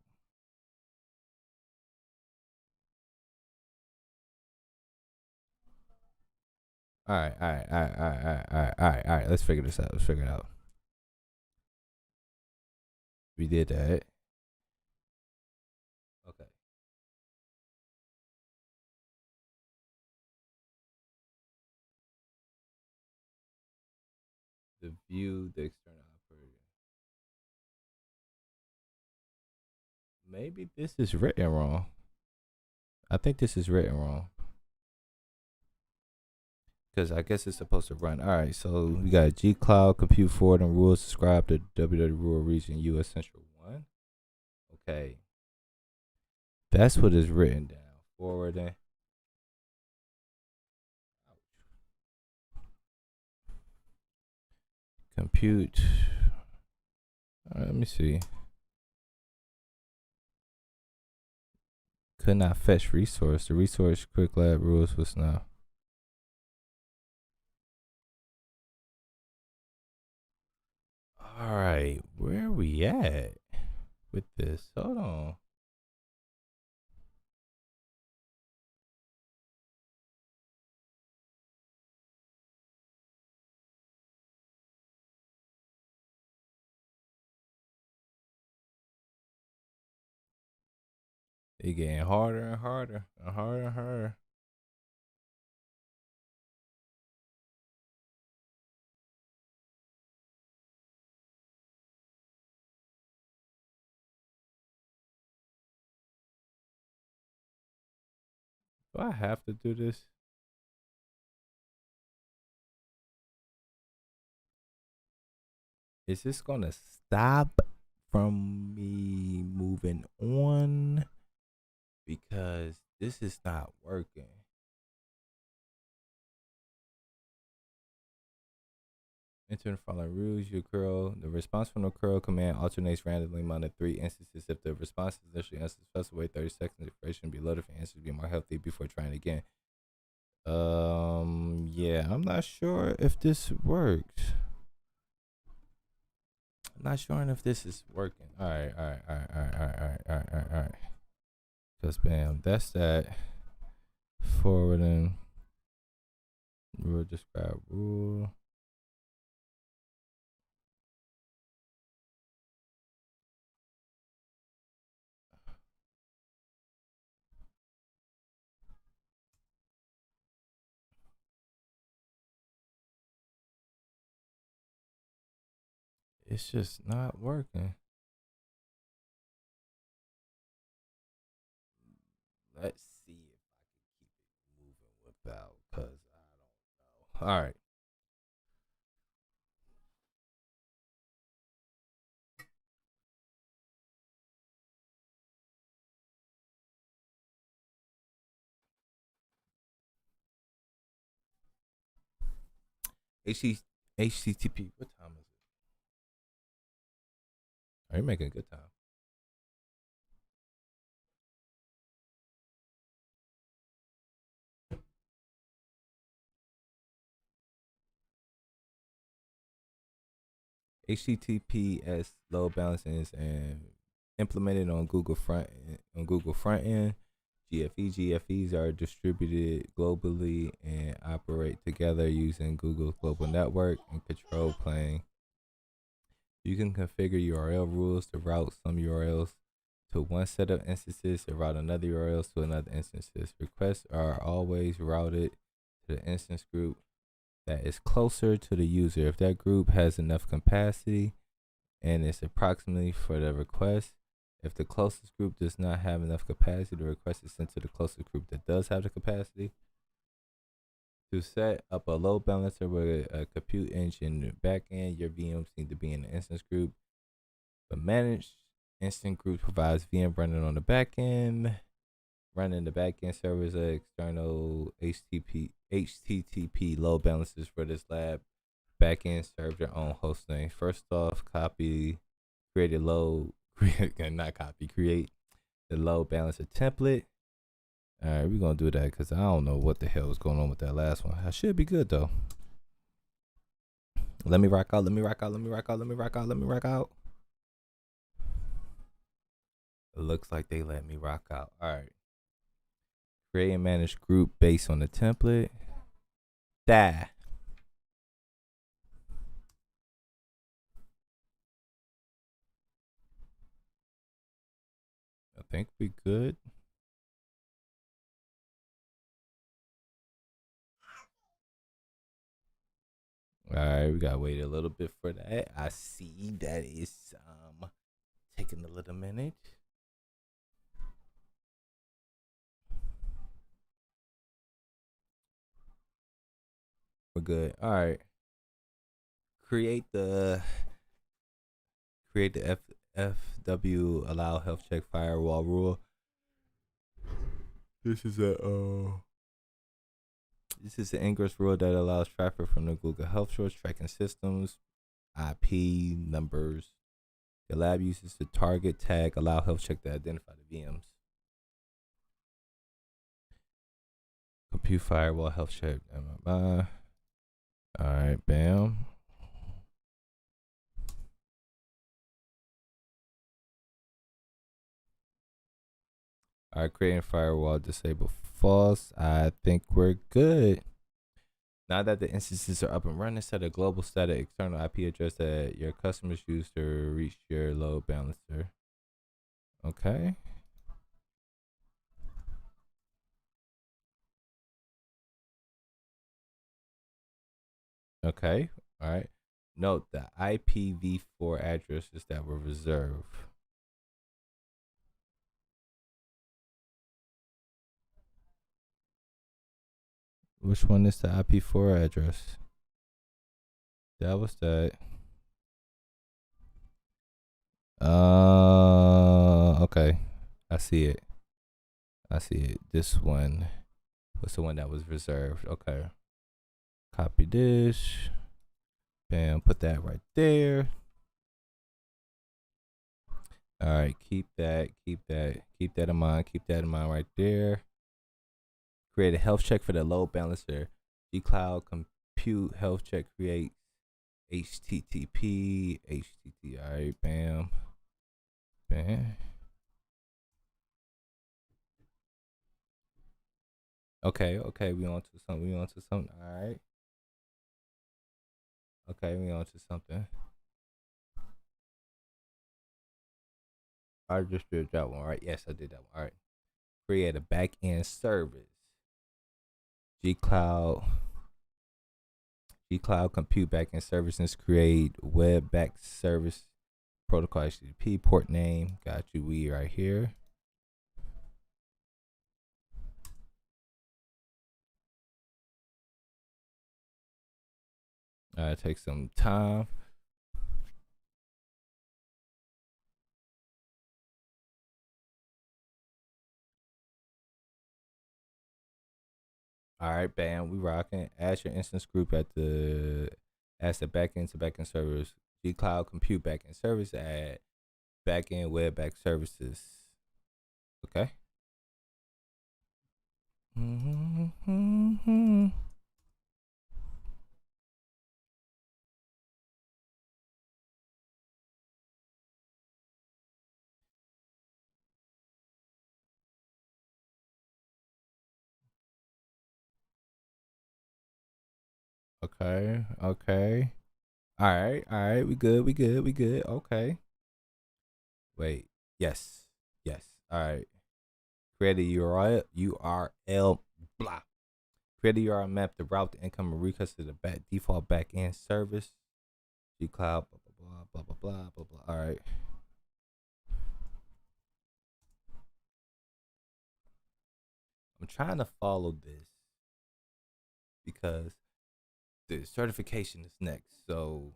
All right. Let's figure this out. Let's figure it out. We did that. Okay. The view the external operator. Maybe this is written wrong. I think this is written wrong. Because I guess it's supposed to run. All right, so we got G Cloud compute forward and rules subscribe to WW Rural Region US Central 1. Okay. That's what is written down. Forwarding. Compute. All right, let me see. Could not fetch resource. The resource quick lab rules was now. All right, where are we at with this? Hold on. It getting harder and harder and harder and harder. Do I have to do this? Is this gonna stop from me moving on? Because this is not working. Enter the following rules. Your curl. The response from the curl command alternates randomly among the three instances. If the response is initially unsuccessful, wait 30 seconds. The duration be loaded for answers to be more healthy before trying again. Yeah, I'm not sure if this works. I'm not sure if this is working. All right. Just bam, that's that. Forwarding. Rule describe rule. It's just not working. Let's see if I can keep it moving without, cause I don't know. All right. HTTP. What time is it? Are you making a good time? HTTPS load balancing is implemented on Google front end. GFEs are distributed globally and operate together using Google's global network and control plane. You can configure URL rules to route some URLs to one set of instances and route another URLs to another instances. Requests are always routed to the instance group that is closer to the user. If that group has enough capacity and it's approximately for the request, if the closest group does not have enough capacity, the request is sent to the closest group that does have the capacity. To set up a load balancer with a compute engine backend, your VMs need to be in the instance group. The managed instant group provides VM running on the backend. Running the backend servers are external HTTP load balancers for this lab. Backend serve their own host name. First off, create the load balancer template. All right, we're gonna do that because I don't know what the hell is going on with that last one. I should be good though. Let me rock out. It looks like they let me rock out. All right. Create and manage group based on the template. Die. I think we good. All right, we gotta wait a little bit for that. I see that it's taking a little minute. We're good. All right. Create the FW allow health check firewall rule. This is the ingress rule that allows traffic from the Google Health Source tracking systems, IP numbers. The lab uses the target tag allow health check to identify the VMs. Compute firewall health check. All right, bam. All right, creating firewall disable false. I think we're good. Now that the instances are up and running, set a global static external IP address that your customers use to reach your load balancer. Okay. Okay. All right. Note the IPv4 addresses that were reserved. Which one is the IP4 address? That was that. Okay. I see it. This one was the one that was reserved. Okay. Copy this. Bam, put that right there. All right, keep that in mind right there. Create a health check for the load balancer. G-Cloud compute health check create HTTP. All right, bam. Bam. Okay, we on to something. All right. Okay, we on to something. I just did that one, right? Yes, I did that one. All right. Create a back end service. G-Cloud compute backend services. Create web back service protocol HTTP port name. Got you. We right here. Take some time. All right, bam. We rocking. Add your instance group as the backend to backend servers. G-Cloud compute backend service. Add backend web back services. Okay. Okay. All right. We good. Okay. Wait. Yes. All right. Create a URL. Blah. Create a URL map to route the incoming request to the default backend service. G-Cloud. Blah blah blah. All right. I'm trying to follow this because the certification is next. So,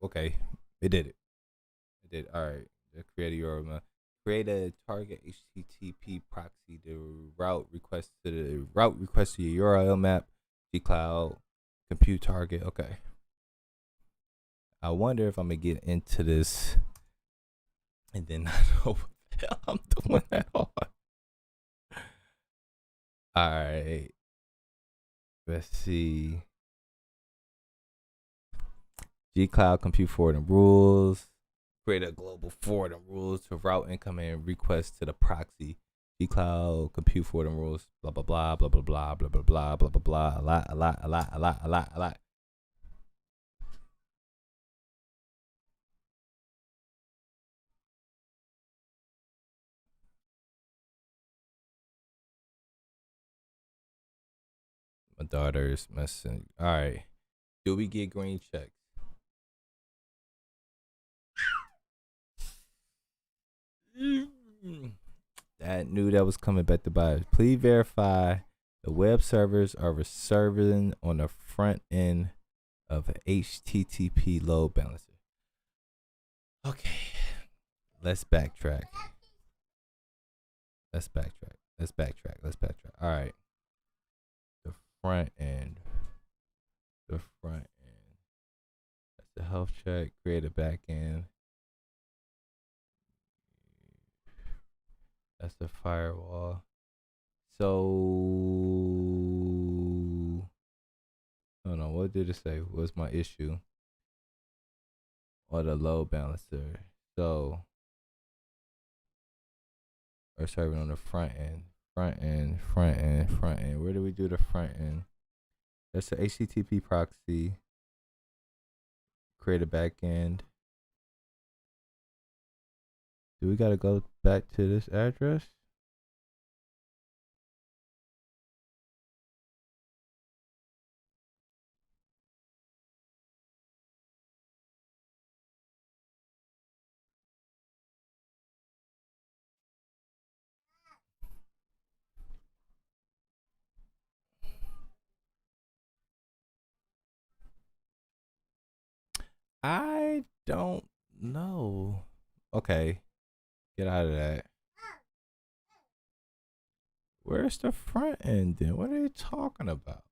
okay, it did it. All right. Create a URL map. Create a target HTTP proxy to route request to your URL map. G-Cloud compute target. Okay. I wonder if I'm gonna get into this and then I know what the hell I'm doing at all. All right. Let's see. G-Cloud compute forwarding rules. Create a global forwarding rules to route incoming requests to the proxy. G-Cloud compute forwarding rules. Blah blah blah blah blah blah blah blah blah blah blah blah. A lot. My daughter's messing. All right. Do we get green checks? That knew that was coming back to bite us. Please verify the web servers are serving on the front end of an HTTP load balancer. Okay. Let's backtrack. All right. The front end. That's the health check. Create a back end. That's the firewall. So, hold on. What did it say? What's my issue? Or the load balancer. So, we're serving on the front end. Where do we do the front end? That's the HTTP proxy. Create a back end. Do we gotta go back to this address? I don't know. Okay. Get out of that. Where's the front end then? What are they talking about?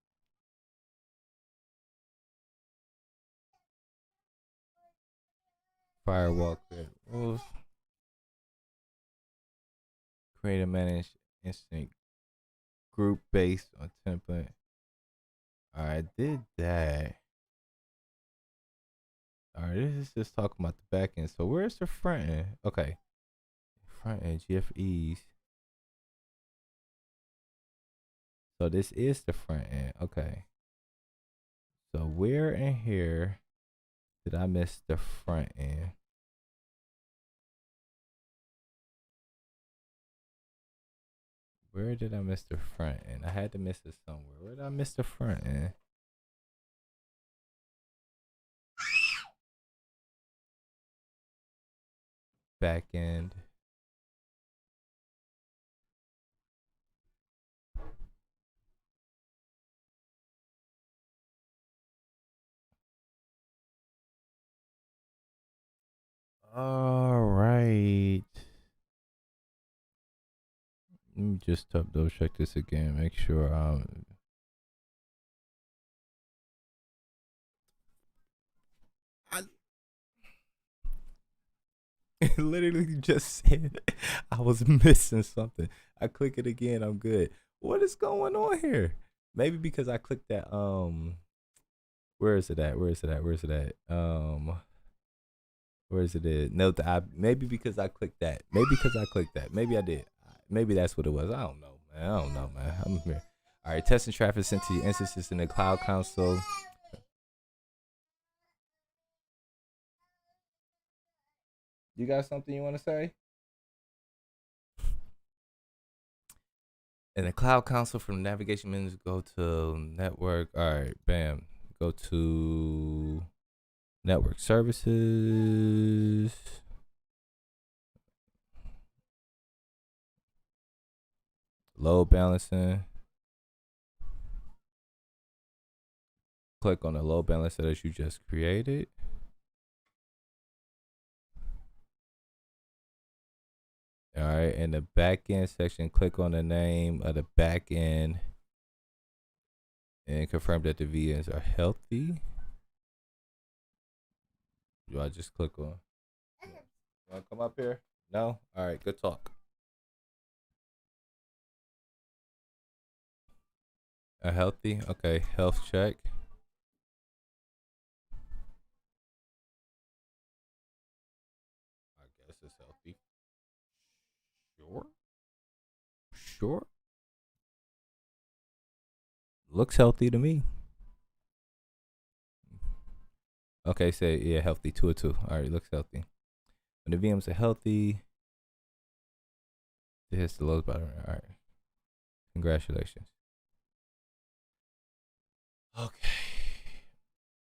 Firewall create rules. Create and manage instant group based on template. All right, I did that. All right, this is just talking about the back end. So where's the front end? Okay, front end GFEs. So this is the front end. Okay. So where in here did I miss the front end? Where did I miss the front end? I had to miss it somewhere. Where did I miss the front end? Back end. All right. Let me just double check this again. Make sure I literally just said I was missing something. I click it again, I'm good. What is going on here? Maybe because I clicked that where is it at? Where is it at? Where is it at? Where is it at? No, maybe because I clicked that. Maybe because I clicked that. Maybe I did. Maybe that's what it was. I don't know, man. I don't know, man. I'm here. All right, testing traffic sent to your instances in the cloud console. You got something you want to say? In the cloud console from navigation menus, go to network. All right, bam. Go to network services. Load balancing. Click on the load balancer that you just created. All right, in the backend section, click on the name of the backend and confirm that the VMs are healthy. Do I just click on? You want to come up here? No? All right, good talk. A healthy? Okay, health check. I guess it's healthy. Sure. Sure. Looks healthy to me. Okay, say yeah, healthy. 2 or 2. All right, looks healthy. When the VMs are healthy, it hits the load button. All right. Congratulations. Okay.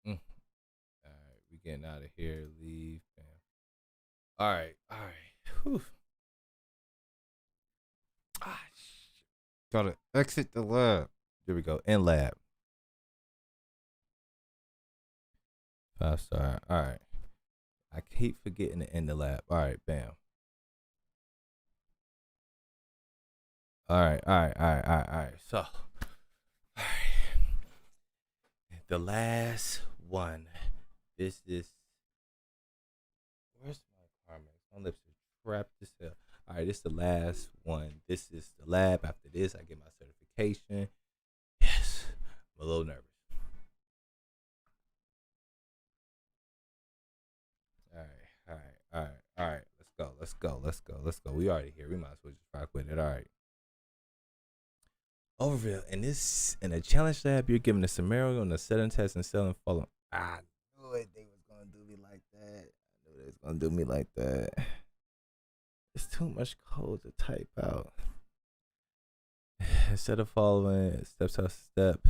All right, we getting out of here. Leave. Bam. All right. All right. Whew. Ah, gotta exit the lab. There we go. In lab. 5-star. All right. I keep forgetting to end the lab. All right. Bam. All right. All right. All right. All right. All right. So, all right. The last one. This is. Where's my karma? My lips are trapped as hell. All right. This is the last one. This is the lab. After this, I get my certification. Yes. I'm a little nervous. All right. All right. All right. All right. Let's go. Let's go. Let's go. Let's go. We already here. We might as well just rock with it. All right. Overview. In a challenge lab, you're given a scenario on the setting test and selling follow. I knew it. They was gonna do me like that. I knew they was gonna do me like that. It's too much code to type out. Instead of following step by step,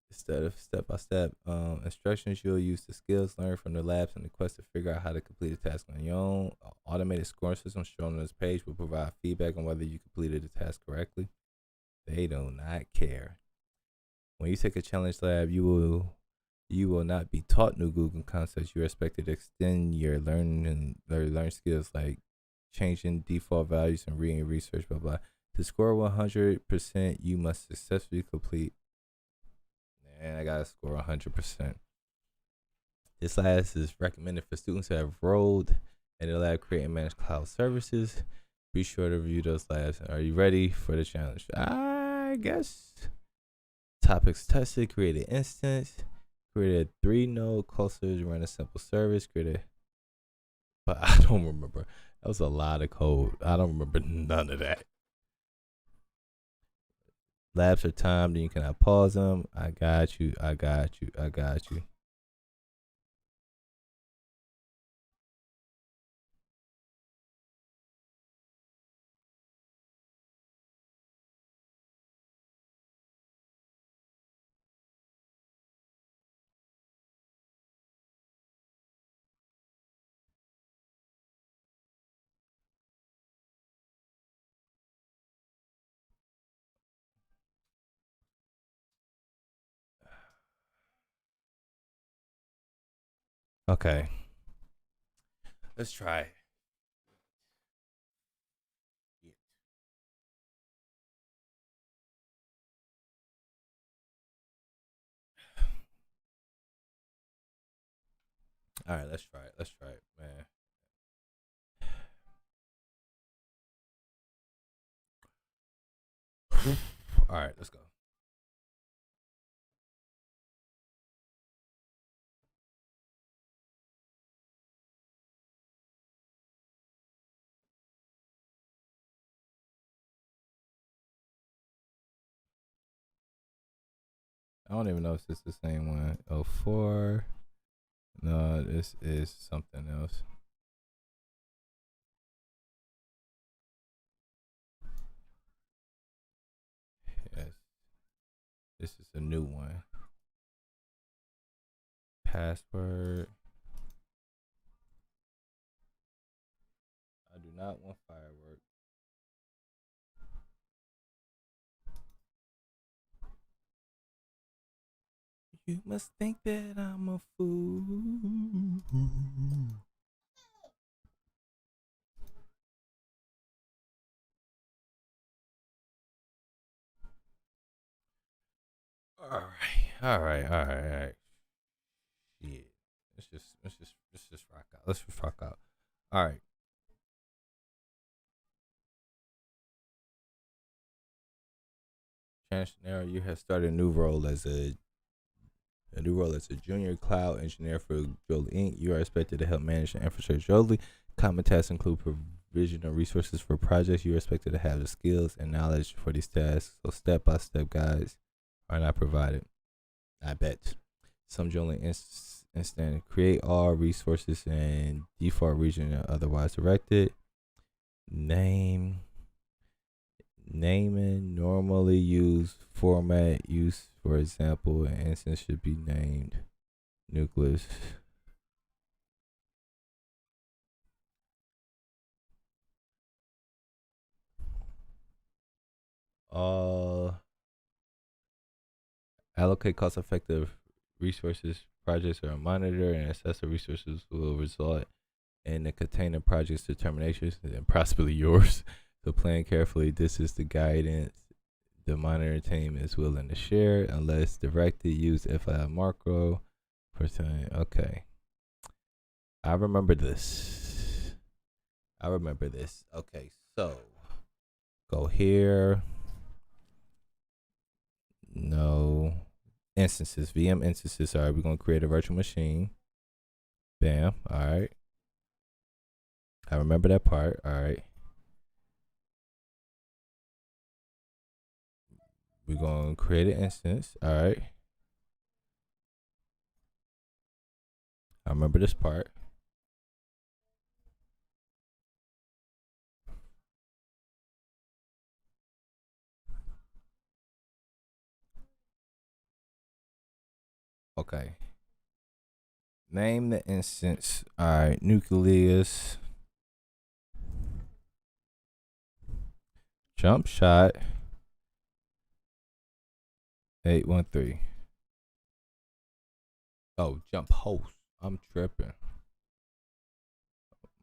instead of step by step instructions, you'll use the skills learned from the labs and the quest to figure out how to complete a task on your own. An automated scoring system shown on this page will provide feedback on whether you completed the task correctly. They do not care. When you take a challenge lab, you will not be taught new Google concepts. You are expected to extend your learn skills like changing default values and reading research, blah blah. To score 100%, you must successfully complete. And I gotta score 100%. This class is recommended for students who have enrolled in the lab, create and manage cloud services. Be sure to review those labs. Are you ready for the challenge? I guess. Topics tested. Create an instance. Create a 3-node cluster to run a simple service. But I don't remember. That was a lot of code. I don't remember none of that. Labs are timed and you cannot pause them. I got you. Okay. Let's try. All right, let's try it, man. All right, let's go. I don't even know if this is the same one. 04. No, this is something else. Yes. This is a new one. Password. I do not want fireworks. You must think that I'm a fool. All right. Yeah. Let's just rock out. Let's just rock out. All right. Chance scenario, you have started a new role as a junior cloud engineer for Jolie Inc. You are expected to help manage the infrastructure Jolie. Common tasks include provision of resources for projects. You are expected to have the skills and knowledge for these tasks. So step-by-step guides are not provided. I bet. Some Jolie instant create all resources and default region are otherwise directed. Naming normally used format use, for example, an instance should be named nucleus. Allocate cost-effective resources. Projects are monitored and assess the resources will result in the container project's determinations and possibly yours. So plan carefully. This is the guidance the monitoring team is willing to share unless directed. Use FI macro for time. Okay. I remember this. Okay, so go here. No. Instances. VM instances. All right, we're going to create a virtual machine. Bam. All right. I remember that part. All right. We're going to create an instance. All right. I remember this part. Okay. Name the instance. All right. Nucleus. Jump shot. 813. Oh, jump host. I'm tripping.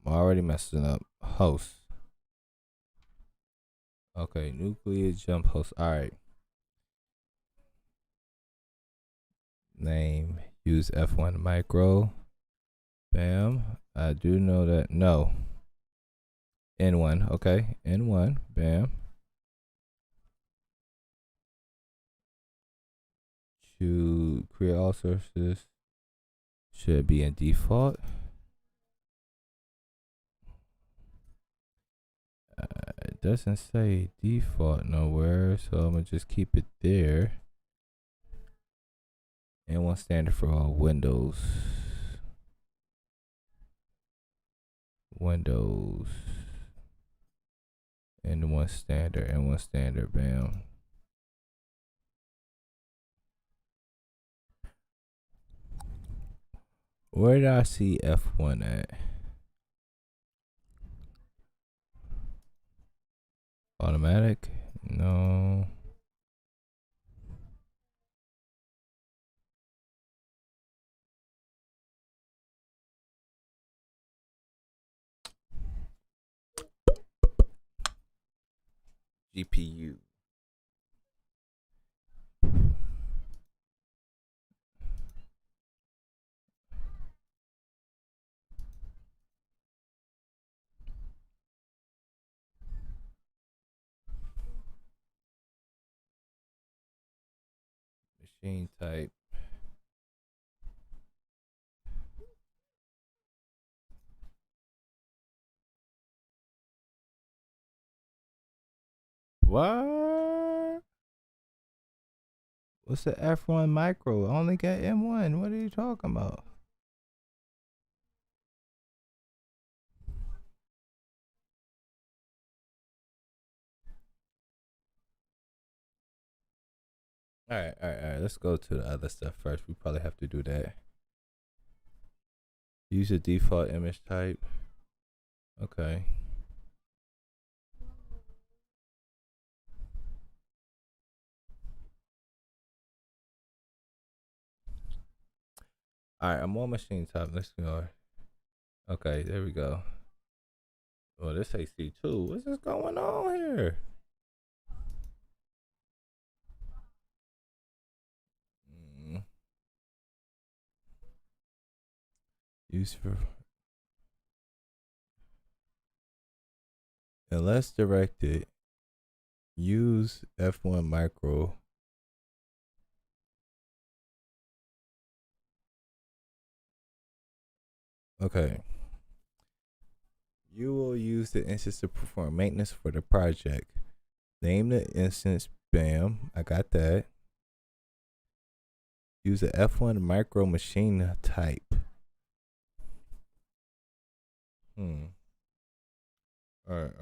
I'm already messing up. Host. Okay, nucleus jump host. All right. Name. Use F1 micro. Bam. I do know that. No. N1. Okay, N1. Bam. To create all services should be in default. It doesn't say default nowhere, so I'm gonna just keep it there. N1 standard for all Windows. N1 standard, bam. Where did I see F1 at? Automatic? No. GPU. Machine type. What? What's the F1 micro? I only got M1. What are you talking about? All right. Let's go to the other stuff first. We probably have to do that. Use a default image type. Okay. All right, I'm on machine type. Let's go. Okay, there we go. Oh, this AC2. What's this going on here? Use for unless directed. Use F1 micro. Okay. You will use the instance to perform maintenance for the project. Name the instance. Bam. I got that. Use the F1 micro machine type. All right.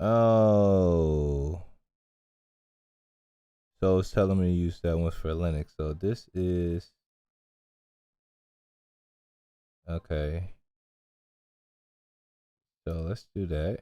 Oh. So it's telling me to use that one for Linux. So this is okay. So let's do that.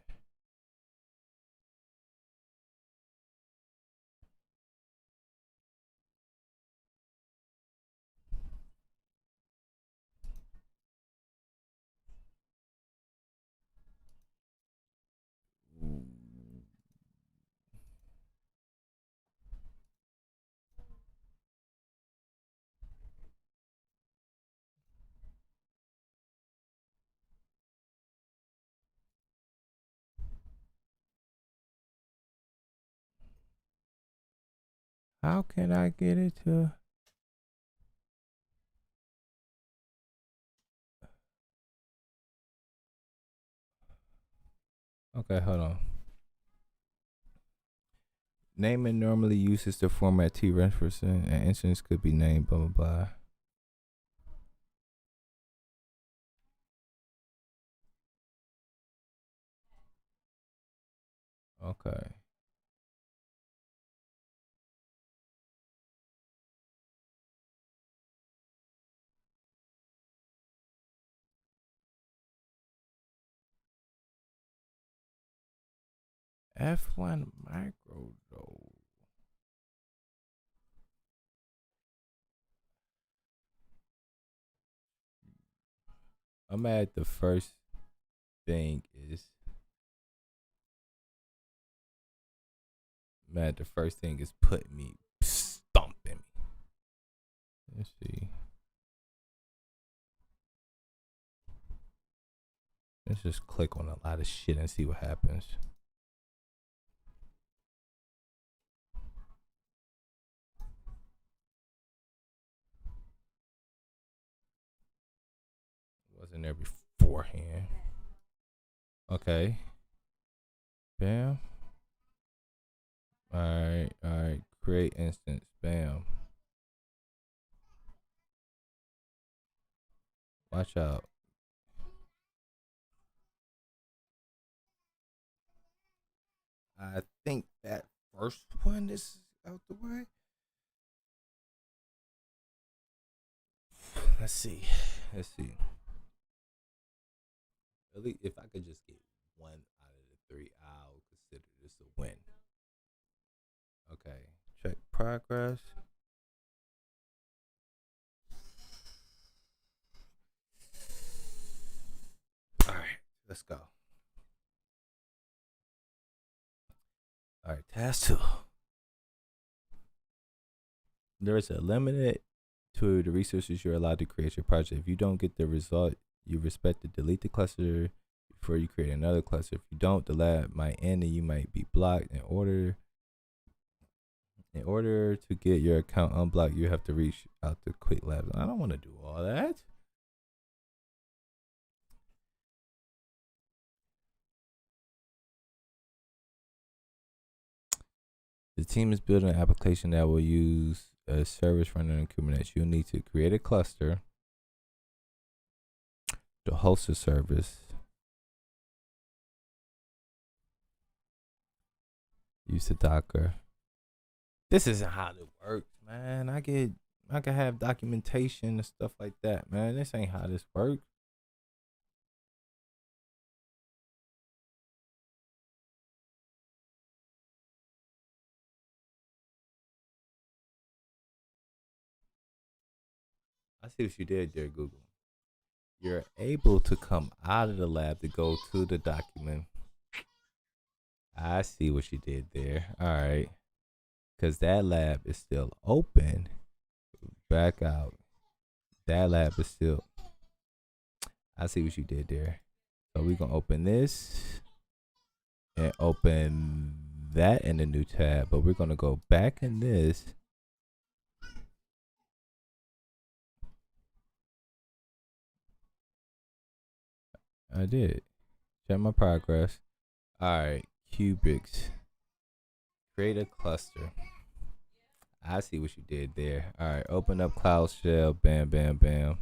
How can I get it to? Okay, hold on. Naming normally uses the format T reference and instance could be named blah blah blah. Okay. F1 micro though. I'm at the first thing is Man, the first thing is putting me, stomping me. Let's see. Let's just click on a lot of shit and see what happens. Wasn't there beforehand. Okay. Bam. Alright. Create instance. Bam. Watch out. I think that first one is out the way. Let's see. Really, if I could just get one out of the three, I'll consider this a win. Okay. Check progress. Alright, let's go. Alright, task 2. There is a limit to the resources you're allowed to create your project. If you don't get the result you expect, to delete the cluster before you create another cluster. If you don't, the lab might end and you might be blocked. In order to get your account unblocked, you have to reach out to Quick Labs. I don't want to do all that. The team is building an application that will use a service running on Kubernetes. You'll need to create a cluster to host a service. Use the Docker. This isn't how it works, man. I can have documentation and stuff like that, man. This ain't how this works. I see what you did there, Google. You're able to come out of the lab to go to the document. I see what you did there. All right. Because that lab is still open. Back out. That lab is still. I see what you did there. So we're going to open this and open that in a new tab. But we're going to go back in this. I did. Check my progress. All right. Cubics. Create a cluster. I see what you did there. All right. Open up Cloud Shell. Bam, bam, bam.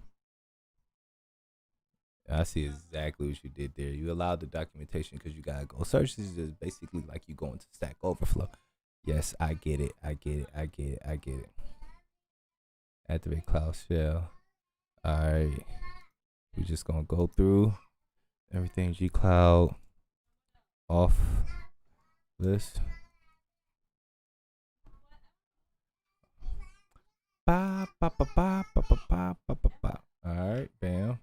I see exactly what you did there. You allowed the documentation because you got to go search. This is basically like you going to Stack Overflow. Yes, I get it. Activate Cloud Shell. All right. We're just going to go through everything. G Cloud. Off this. Ba, ba, ba, ba, ba, ba, ba, ba, ba, ba. All right, bam.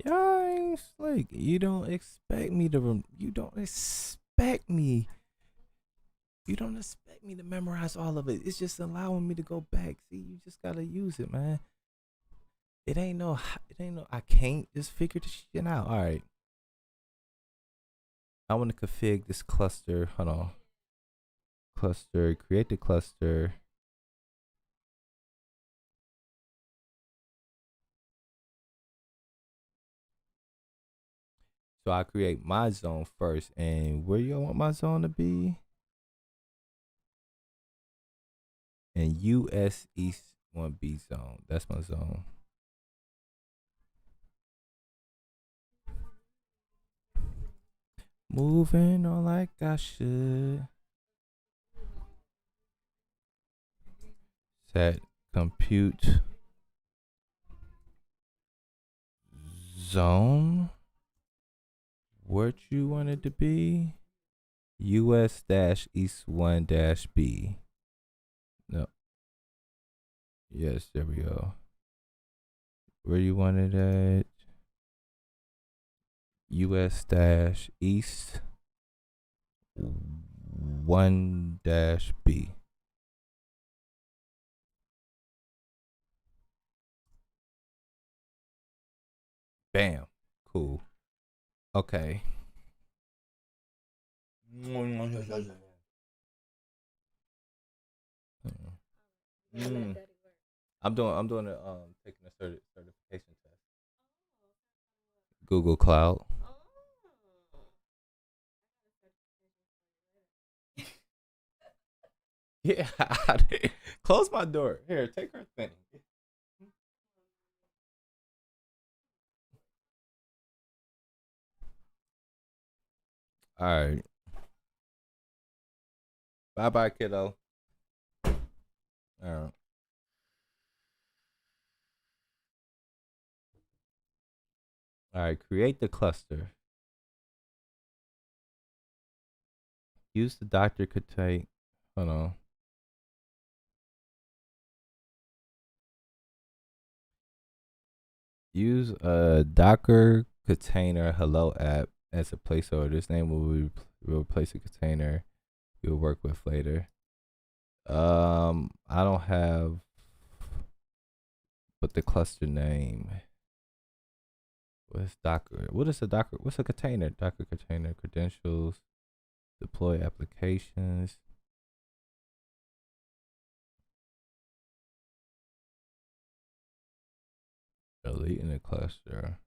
Y'all, like, you don't expect me to memorize all of it. It's just allowing me to go back. See, you just gotta use it, man. It ain't no. I can't just figure this shit out. All right. I want to config this cluster. Hold on. Cluster. Create the cluster. So I create my zone first. And where you want my zone to be? And US East 1B zone. That's my zone. Moving on like I should. Set compute zone. What you want it to be? US-East 1-B. No. Yes, there we go. Where you want it at? US-East 1-B. Bam. Cool. Okay. Mm. I'm doing a taking a certification test. Google Cloud. Yeah. Close my door. Here, take her thing. All right. Bye bye, kiddo. All right. All right. Create the cluster. Use the Docker contain. Hold on. Use a Docker container hello app as a placeholder. This name will replace a container you'll work with later. I don't have, but the cluster name. What's Docker? What is a Docker? What's a container? Docker container credentials, deploy applications. Deleting the cluster.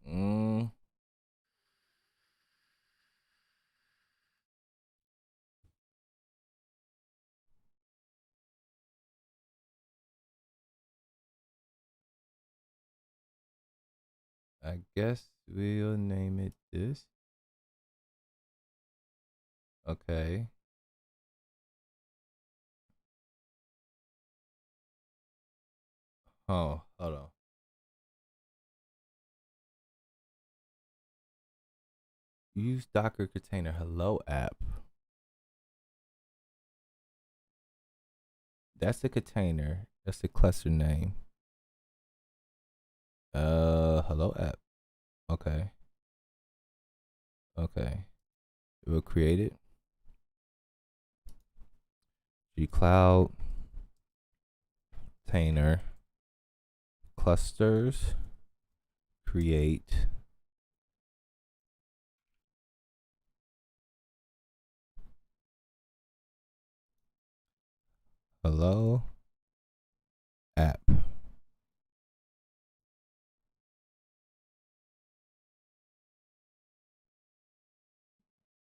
Mm, I guess we'll name it this. Okay. Oh, hold on. Use Docker container hello app. That's the container. That's the cluster name. Hello app. Okay. Okay. We'll create it. G Cloud container clusters. Create. Hello app.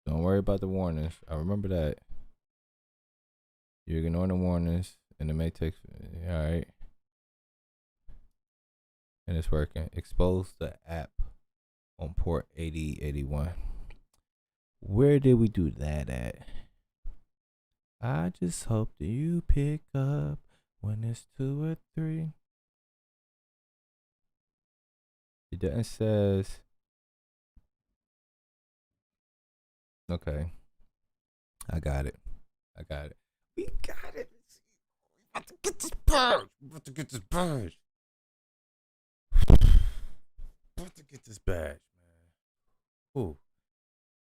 Don't worry about the warnings. I remember that. You're ignoring the warnings, and it may take. All right, and it's working. Expose the app on port 8081. Where did we do that at? I just hope that you pick up when it's 2 or 3. It doesn't says. Okay, I got it. I got it. We got it. We about to get this badge. We about to get this badge. About to get this badge, man. Ooh,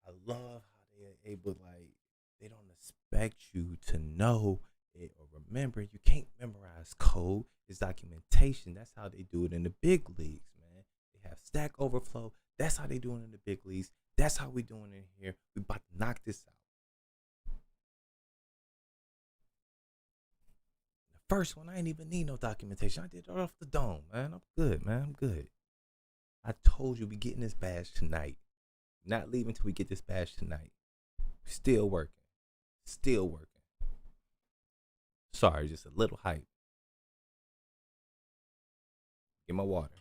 I love how they're able, like, they don't expect you to know it or remember. You can't memorize code. It's documentation. That's how they do it in the big leagues, man. They have Stack Overflow. That's how they do it in the big leagues. That's how we doing it here. We about to knock this out. The first one, I ain't even need no documentation. I did it off the dome, man. I'm good, man. I'm good. I told you we getting this badge tonight. Not leaving till we get this badge tonight. Still working. Still working. Sorry, just a little hype. Get my water.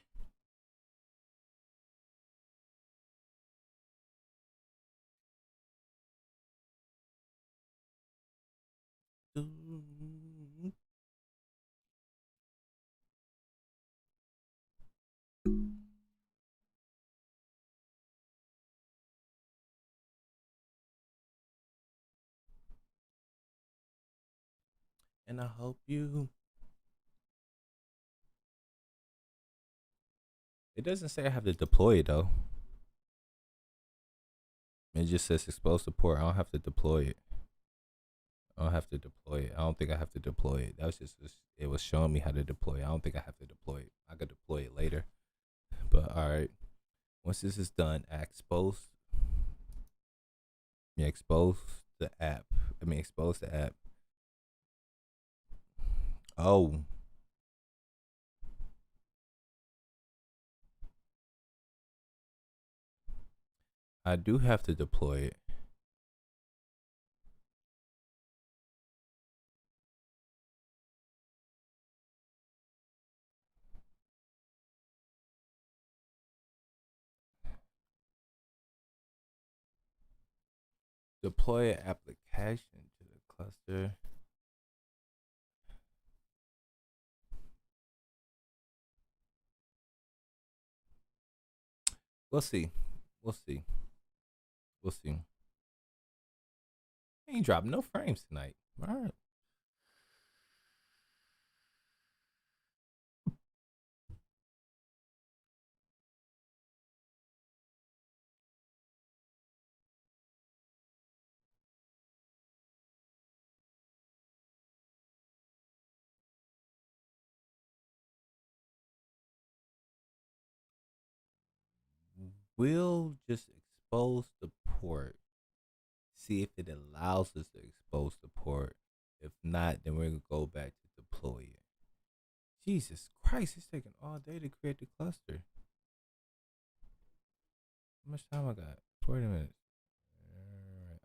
And I hope you. It doesn't say I have to deploy it though. It just says expose support. I don't have to deploy it. I don't have to deploy it. I don't think I have to deploy it. That was just it was showing me how to deploy it. I don't think I have to deploy it. I could deploy it later. But all right. Once this is done, I expose. Yeah, expose the app. Expose the app. Oh, I do have to deploy it. Deploy an application to the cluster. We'll see. We'll see. We'll see. Ain't dropping no frames tonight. All right. We'll just expose the port. See if it allows us to expose the port. If not, then we're gonna go back to deploy it. Jesus Christ, it's taking all day to create the cluster. How much time I got? 40 minutes.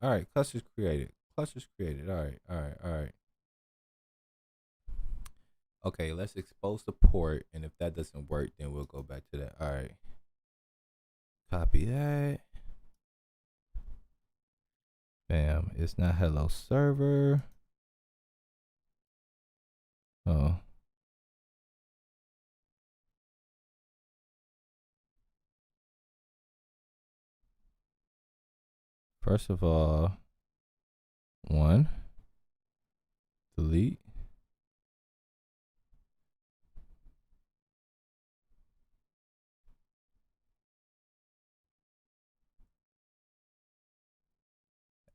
All right. Clusters created. Clusters created. All right. All right. All right. Okay, let's expose the port, and if that doesn't work, then we'll go back to that. All right. Copy that. Bam. It's not hello server. Oh. First of all, one, delete.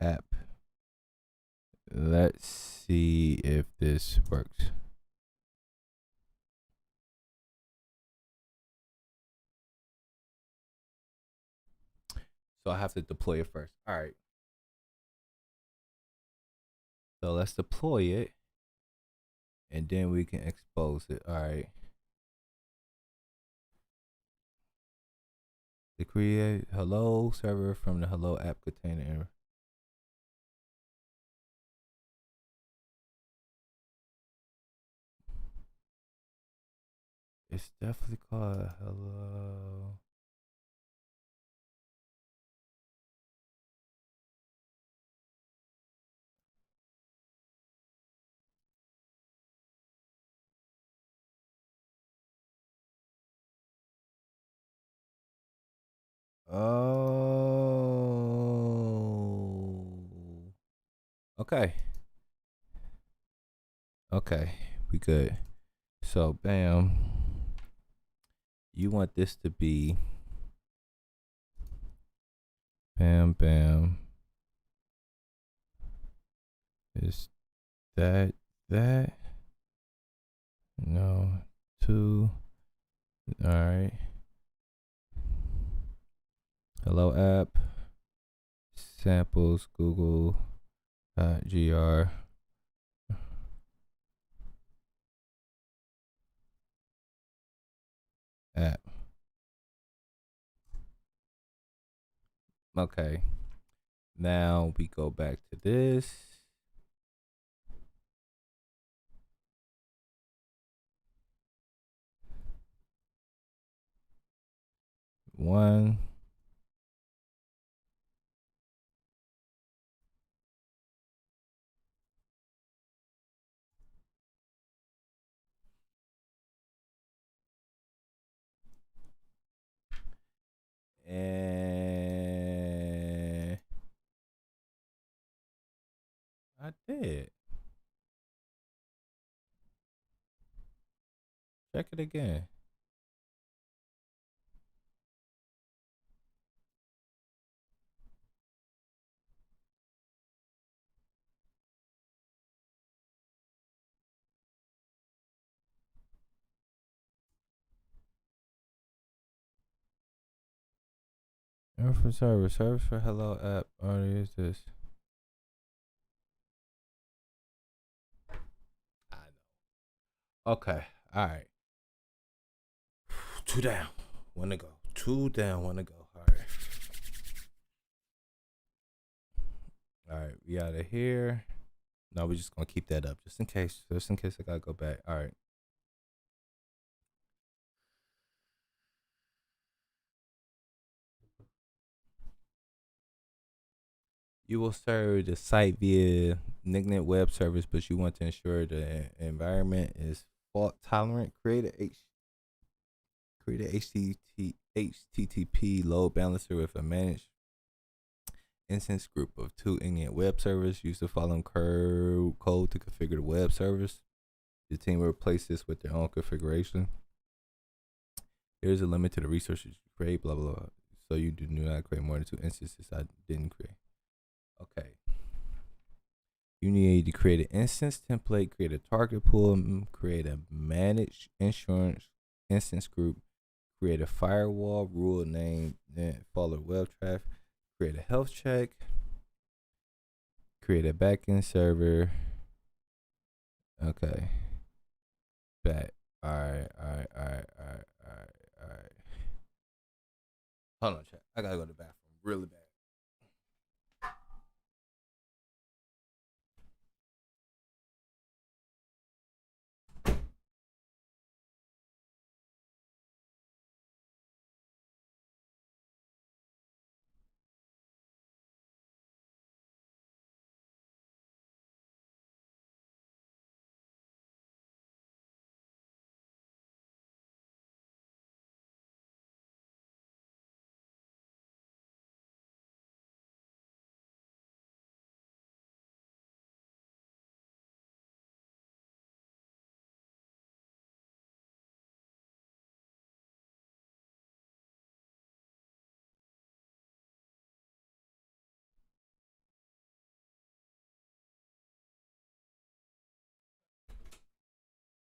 App. Let's see if this works. So I have to deploy it first. All right. So let's deploy it, and then we can expose it. All right. To create hello server from the hello app container. It's definitely called hello. Oh. Okay. Okay. We good. So, bam. You want this to be bam, bam. Is that? No. 2. All right. Hello app. Samples Google.gr. App. Okay. Now we go back to this. One. And I did. Check it again. Error for service for hello app. What is this? I know. Okay. All right. 2 down. 1 to go. 2 down. 1 to go. All right. All right. We out of here. No, we're just gonna keep that up just in case. Just in case I gotta go back. All right. You will serve the site via Nicknet web service, but you want to ensure the environment is fault tolerant. Create a HTTP load balancer with a managed instance group of 2 Indian web servers. Use the following code to configure the web service. The team will replace this with their own configuration. Here's a limit to the resources you create, blah, blah, blah. So you do not create more than 2 instances I didn't create. Okay. You need to create an instance template, create a target pool, create a managed insurance instance group, create a firewall rule name, then follow web traffic, create a health check, create a backend server. Okay. Back. All right. Hold on, chat. I gotta go to the bathroom really bad.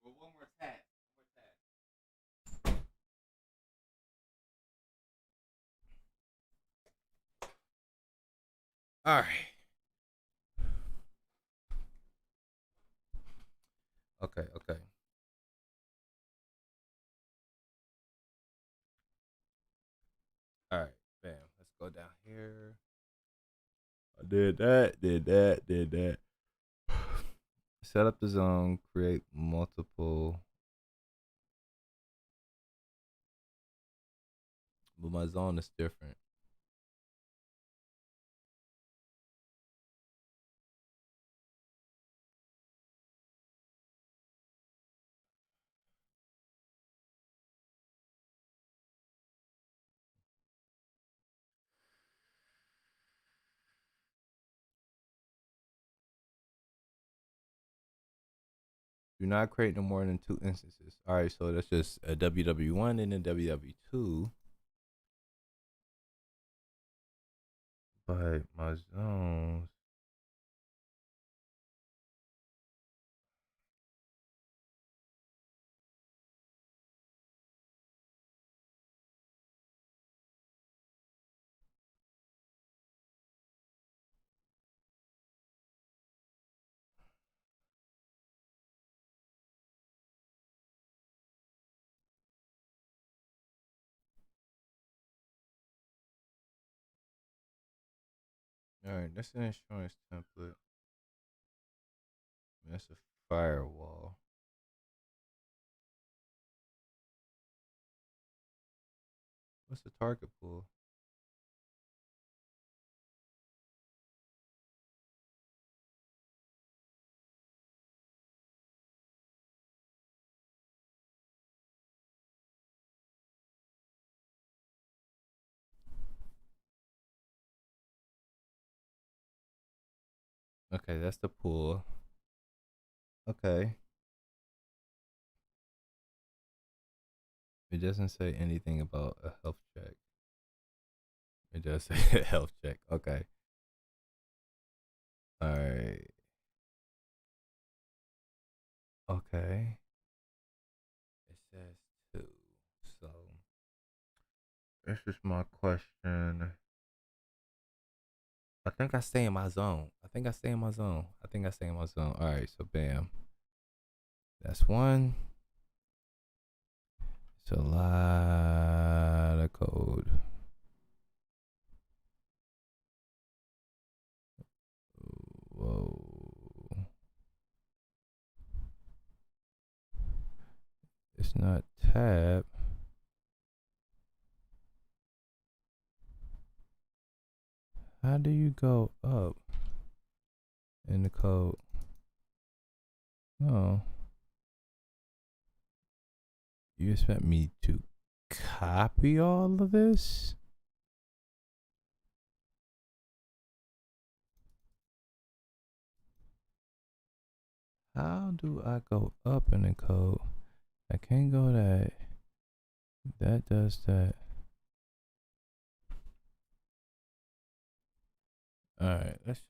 Well, one more tap. All right. Okay. All right. Bam. Let's go down here. I did that. Set up the zone, create multiple. But my zone is different. Do not create no more than 2 instances. All right, so that's just a WW1 and a WW2. But my zones. All right, that's an insurance template. That's a firewall. What's the target pool? Okay, that's the pool. Okay. It doesn't say anything about a health check. It does say a health check. Okay. All right. Okay. It says two. So this is my question. I think I stay in my zone. I think I stay in my zone. All right. So bam. That's one. It's a lot of code. Whoa. It's not tab. How do you go up in the code? No. You expect me to copy all of this? How do I go up in the code? I can't go that. That does that. All right, let's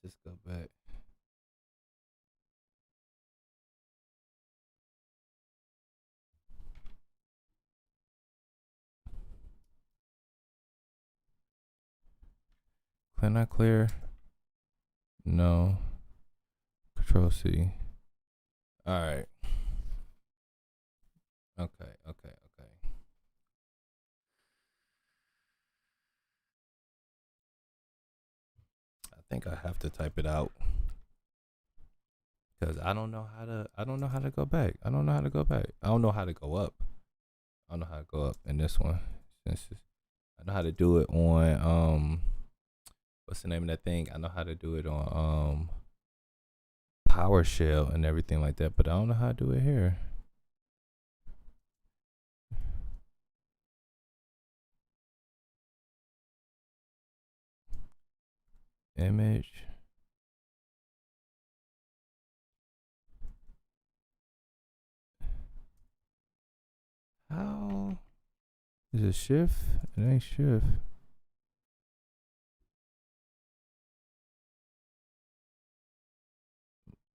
just go back. Can I clear? No. Control C. All right. Okay. I think I have to type it out because I don't know how to. I don't know how to go back. I don't know how to go back. I don't know how to go up. I don't know how to go up in this one. Since I know how to do it on what's the name of that thing? I know how to do it on PowerShell and everything like that, but I don't know how to do it here. Image. How is it shift? It ain't shift.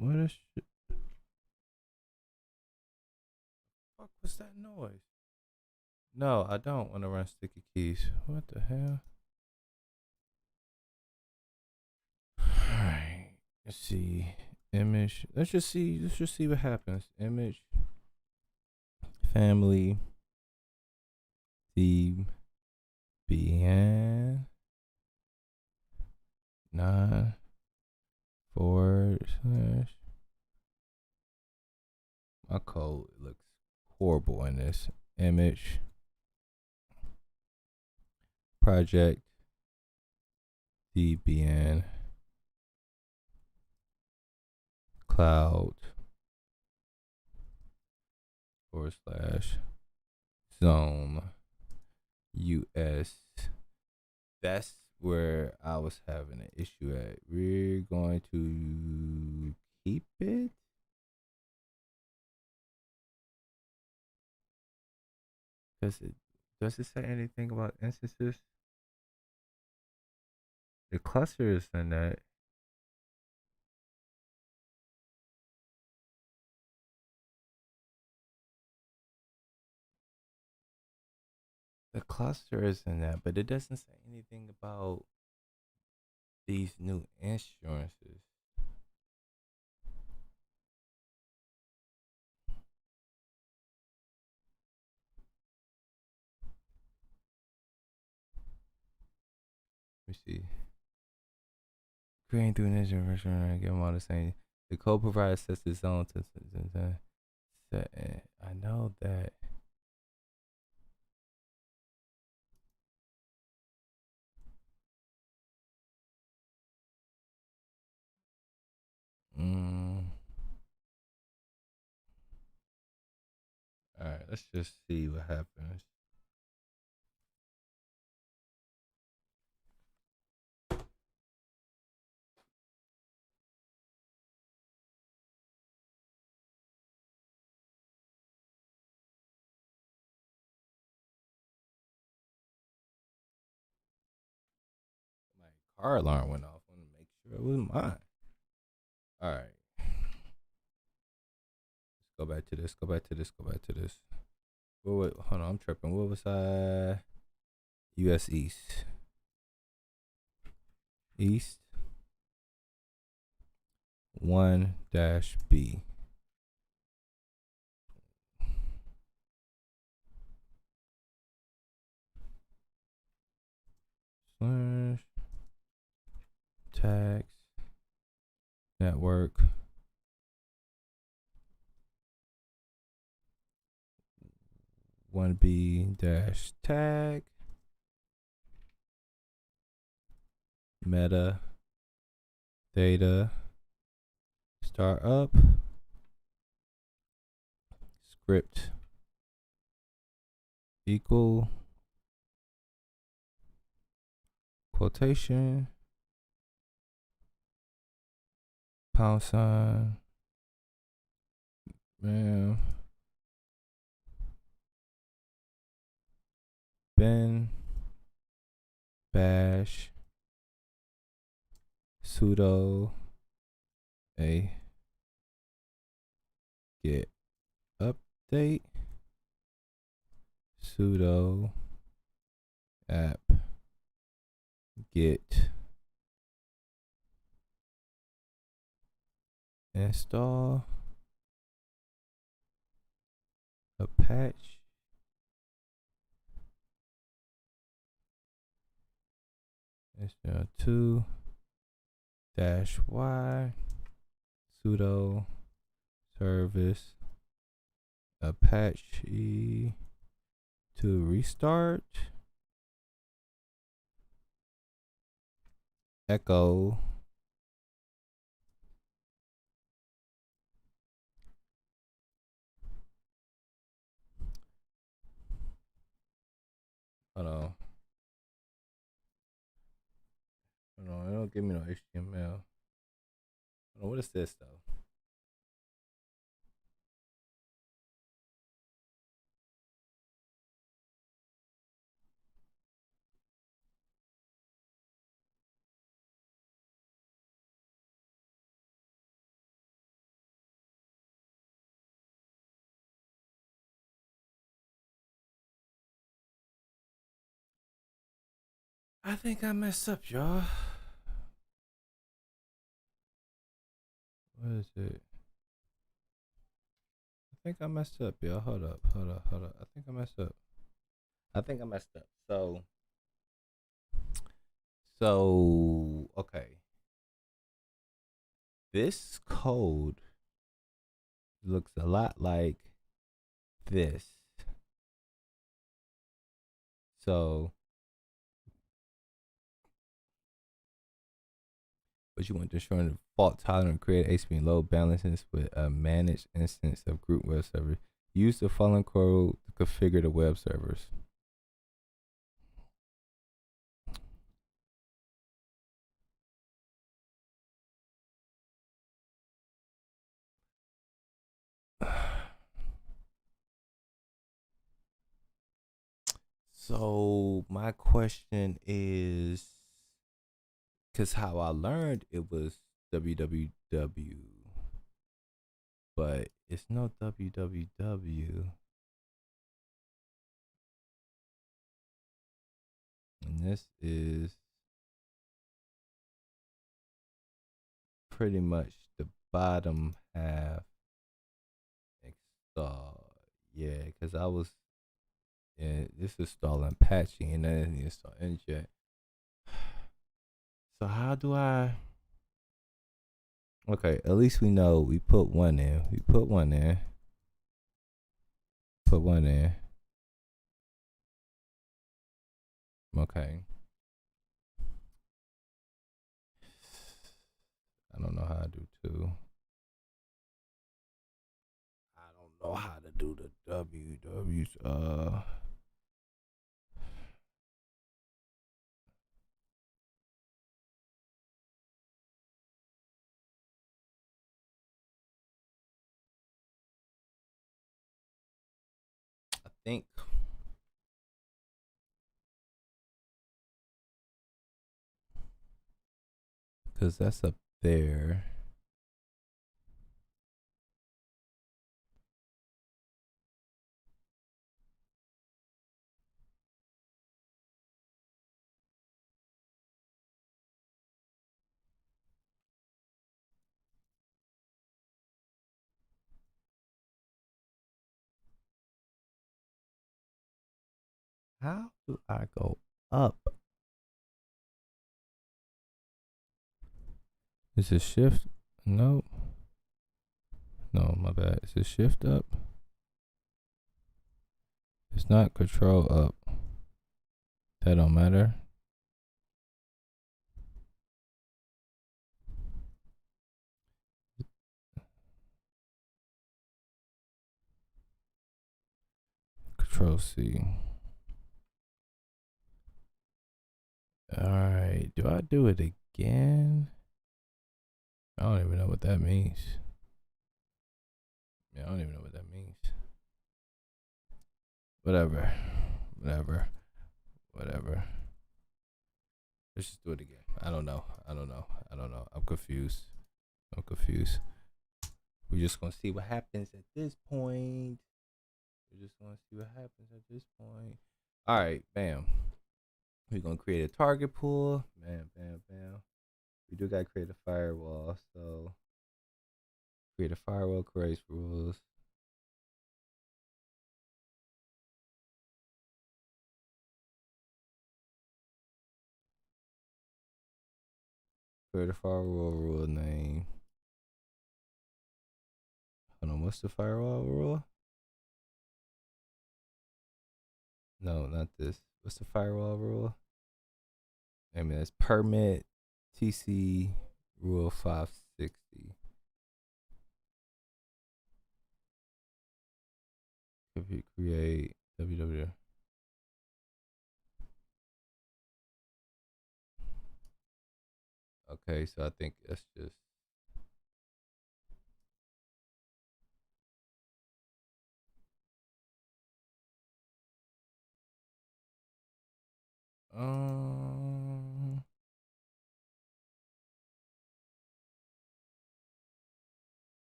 What is shit? Fuck was that noise? No, I don't want to run sticky keys. What the hell? Alright. Let's see. Image. Let's just see what happens. Image. Family. Theme. BN. 9. / My code looks horrible in this. Image. Project. DBN. Cloud. / zone. US. That's where I was having an issue at. We're going to keep it. Does it say anything about instances? The cluster is in that. The cluster is in that, but it doesn't say anything about these new insurances. Let me see. Creating through ninja version and give them all the same. The code provider sets its own set. I know that. All right, let's just see what happens. car alarm went off. I want to make sure it was mine. All right. Let's go back to this. Go back to this. Go back to this. Wait, hold on. I'm tripping. What was I? U.S. East. East 1-B. Slash tags network 1B dash tag meta data startup script equal quotation pound sign man bin bash sudo a get update sudo app get install a patch HTML2 dash y sudo service Apache to restart echo hold on it don't give me no HTML. What is this though? I think I messed up, y'all. What is it? I think I messed up, y'all. Hold up. I think I messed up. So okay. This code looks a lot like this. So but you want to ensure the fault tolerant create HTTP load balances with a managed instance of group web server. Use the following code to configure the web servers. So my question is, because how I learned it was www, but it's no www. And this is pretty much the bottom half install. Yeah, because I was, yeah, this is installing Apache and then install Nginx. So how do I? Okay, at least we know we put one in. Put one in. Okay. I don't know how to do two. I don't know how to do the WWs. I think because that's up there. How do I go up? Is it shift? No. No, my bad. Is it shift up? It's not control up. That don't matter. Control C. Alright. Do I do it again? I don't even know what that means. Yeah, I don't even know what that means. Whatever. Let's just do it again. I don't know. I'm confused. We're just gonna see what happens at this point. Alright, bam. We're gonna create a target pool. Bam. We do gotta create a firewall, so create a firewall, create rules. Create a firewall rule name. Hold on, what's the firewall rule? No, not this. What's the firewall rule? I mean, that's permit TC rule 560. Create www. Okay, so I think that's just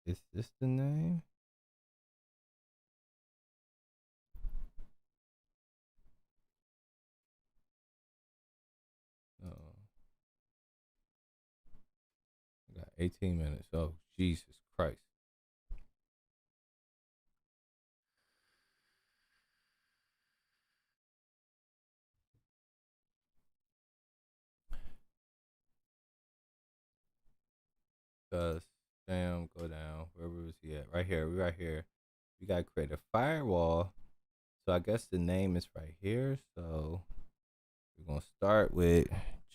is this the name? Oh, I got 18 minutes. Oh, Jesus Christ. Cause damn, go down. Wherever was he at? Right here. We right here. We gotta create a firewall. So I guess the name is right here. So we're gonna start with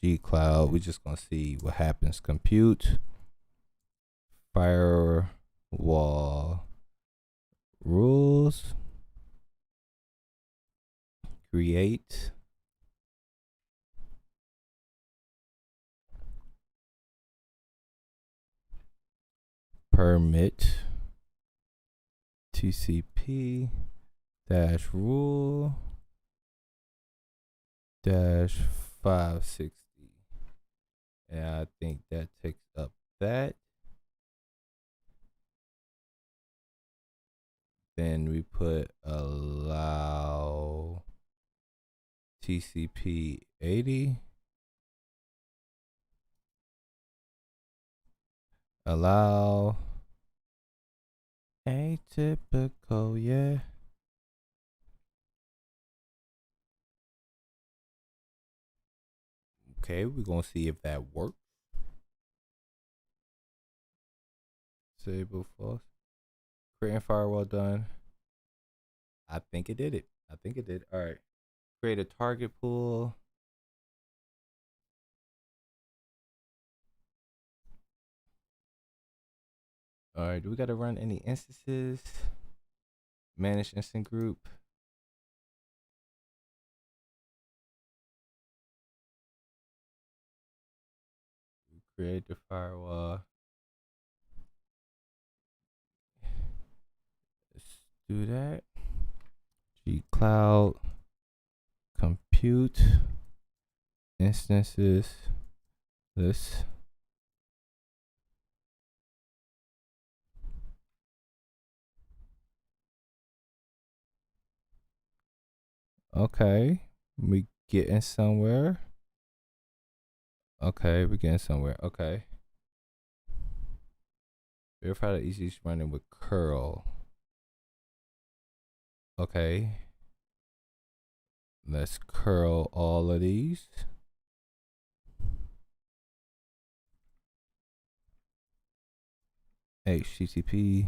G Cloud. We're just gonna see what happens. Compute firewall rules. Create. Permit TCP dash rule dash 560. And I think that takes up that. Then we put allow TCP 80. Allow atypical, yeah. Okay, we're gonna see if that works. Disable false. Creating firewall done. I think it did it. All right. Create a target pool. All right. Do we got to run any instances? Manage instant group. Create the firewall. Let's do that. G Cloud. Compute instances. this. Okay, we getting somewhere. Okay, we're getting somewhere. Okay. Verify that each is running with curl. Okay. Let's curl all of these. HTTP.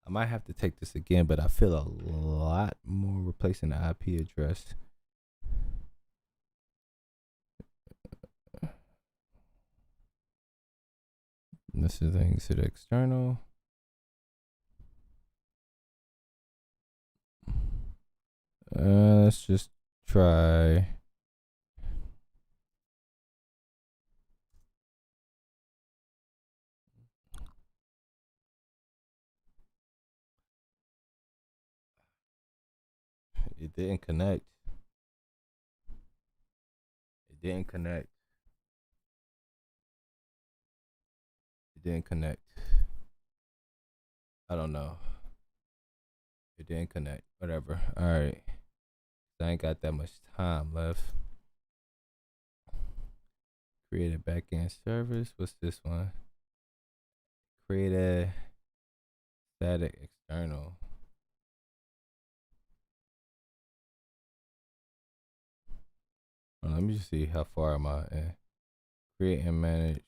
I might have to take this again, but I feel a lot more replacing the IP address. This is things to the external. Let's just try. It didn't connect. It didn't connect. It didn't connect. I don't know. It didn't connect. Whatever. All right. I ain't got that much time left. Create a backend service. What's this one? Create a static external. Let me just see how far am I in. Create and manage.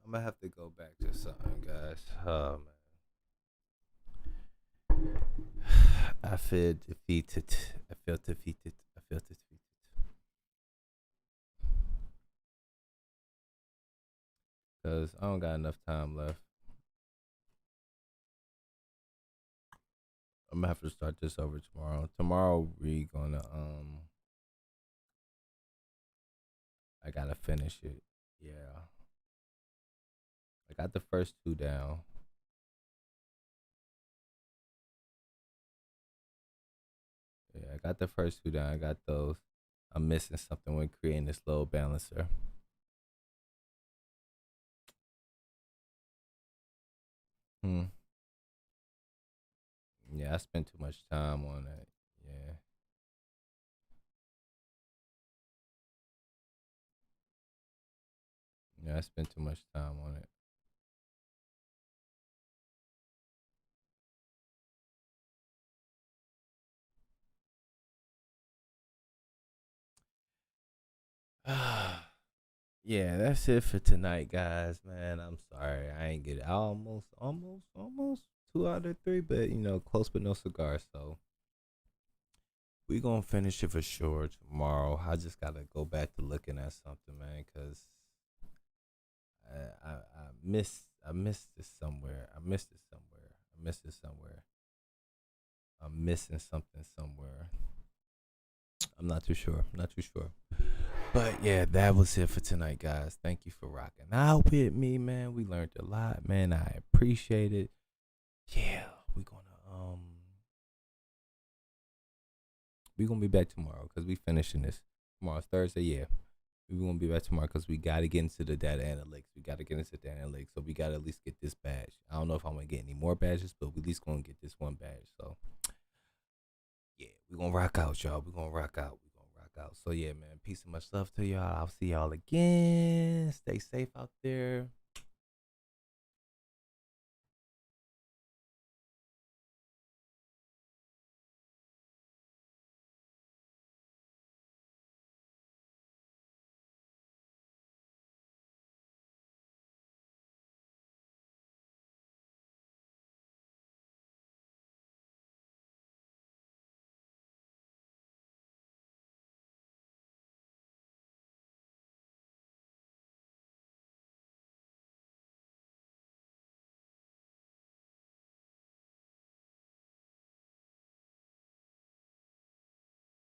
I'm gonna have to go back to something, guys. Oh man, I feel defeated. I feel defeated. I feel defeated. Cause I don't got enough time left. I'm gonna have to start this over tomorrow. Tomorrow we gonna I gotta finish it. Yeah. I got the first two down. Yeah, I got the first two down. I got those. I'm missing something when creating this load balancer. Hmm. Yeah, I spent too much time on that. Yeah. Yeah, I spent too much time on it. Yeah, that's it for tonight, guys. Man, I'm sorry I ain't get it. I almost 2 out of 3, but close but no cigar. So we gonna finish it for sure tomorrow. I just gotta go back to looking at something, man, cause I missed this somewhere. I missed it somewhere. I missed it somewhere. I'm missing something somewhere. I'm not too sure. Not too sure. But yeah, that was it for tonight, guys. Thank you for rocking out with me, man. We learned a lot, man. I appreciate it. Yeah, we gonna be back tomorrow because we finishing this. Tomorrow's Thursday, yeah. We gonna be back tomorrow because we gotta get into the data analytics. We gotta get into data analytics, so we gotta at least get this badge. I don't know if I'm gonna get any more badges, but we at least gonna get this one badge. So yeah, we gonna rock out, y'all. We gonna rock out. We gonna rock out. So yeah, man. Peace and much love to y'all. I'll see y'all again. Stay safe out there.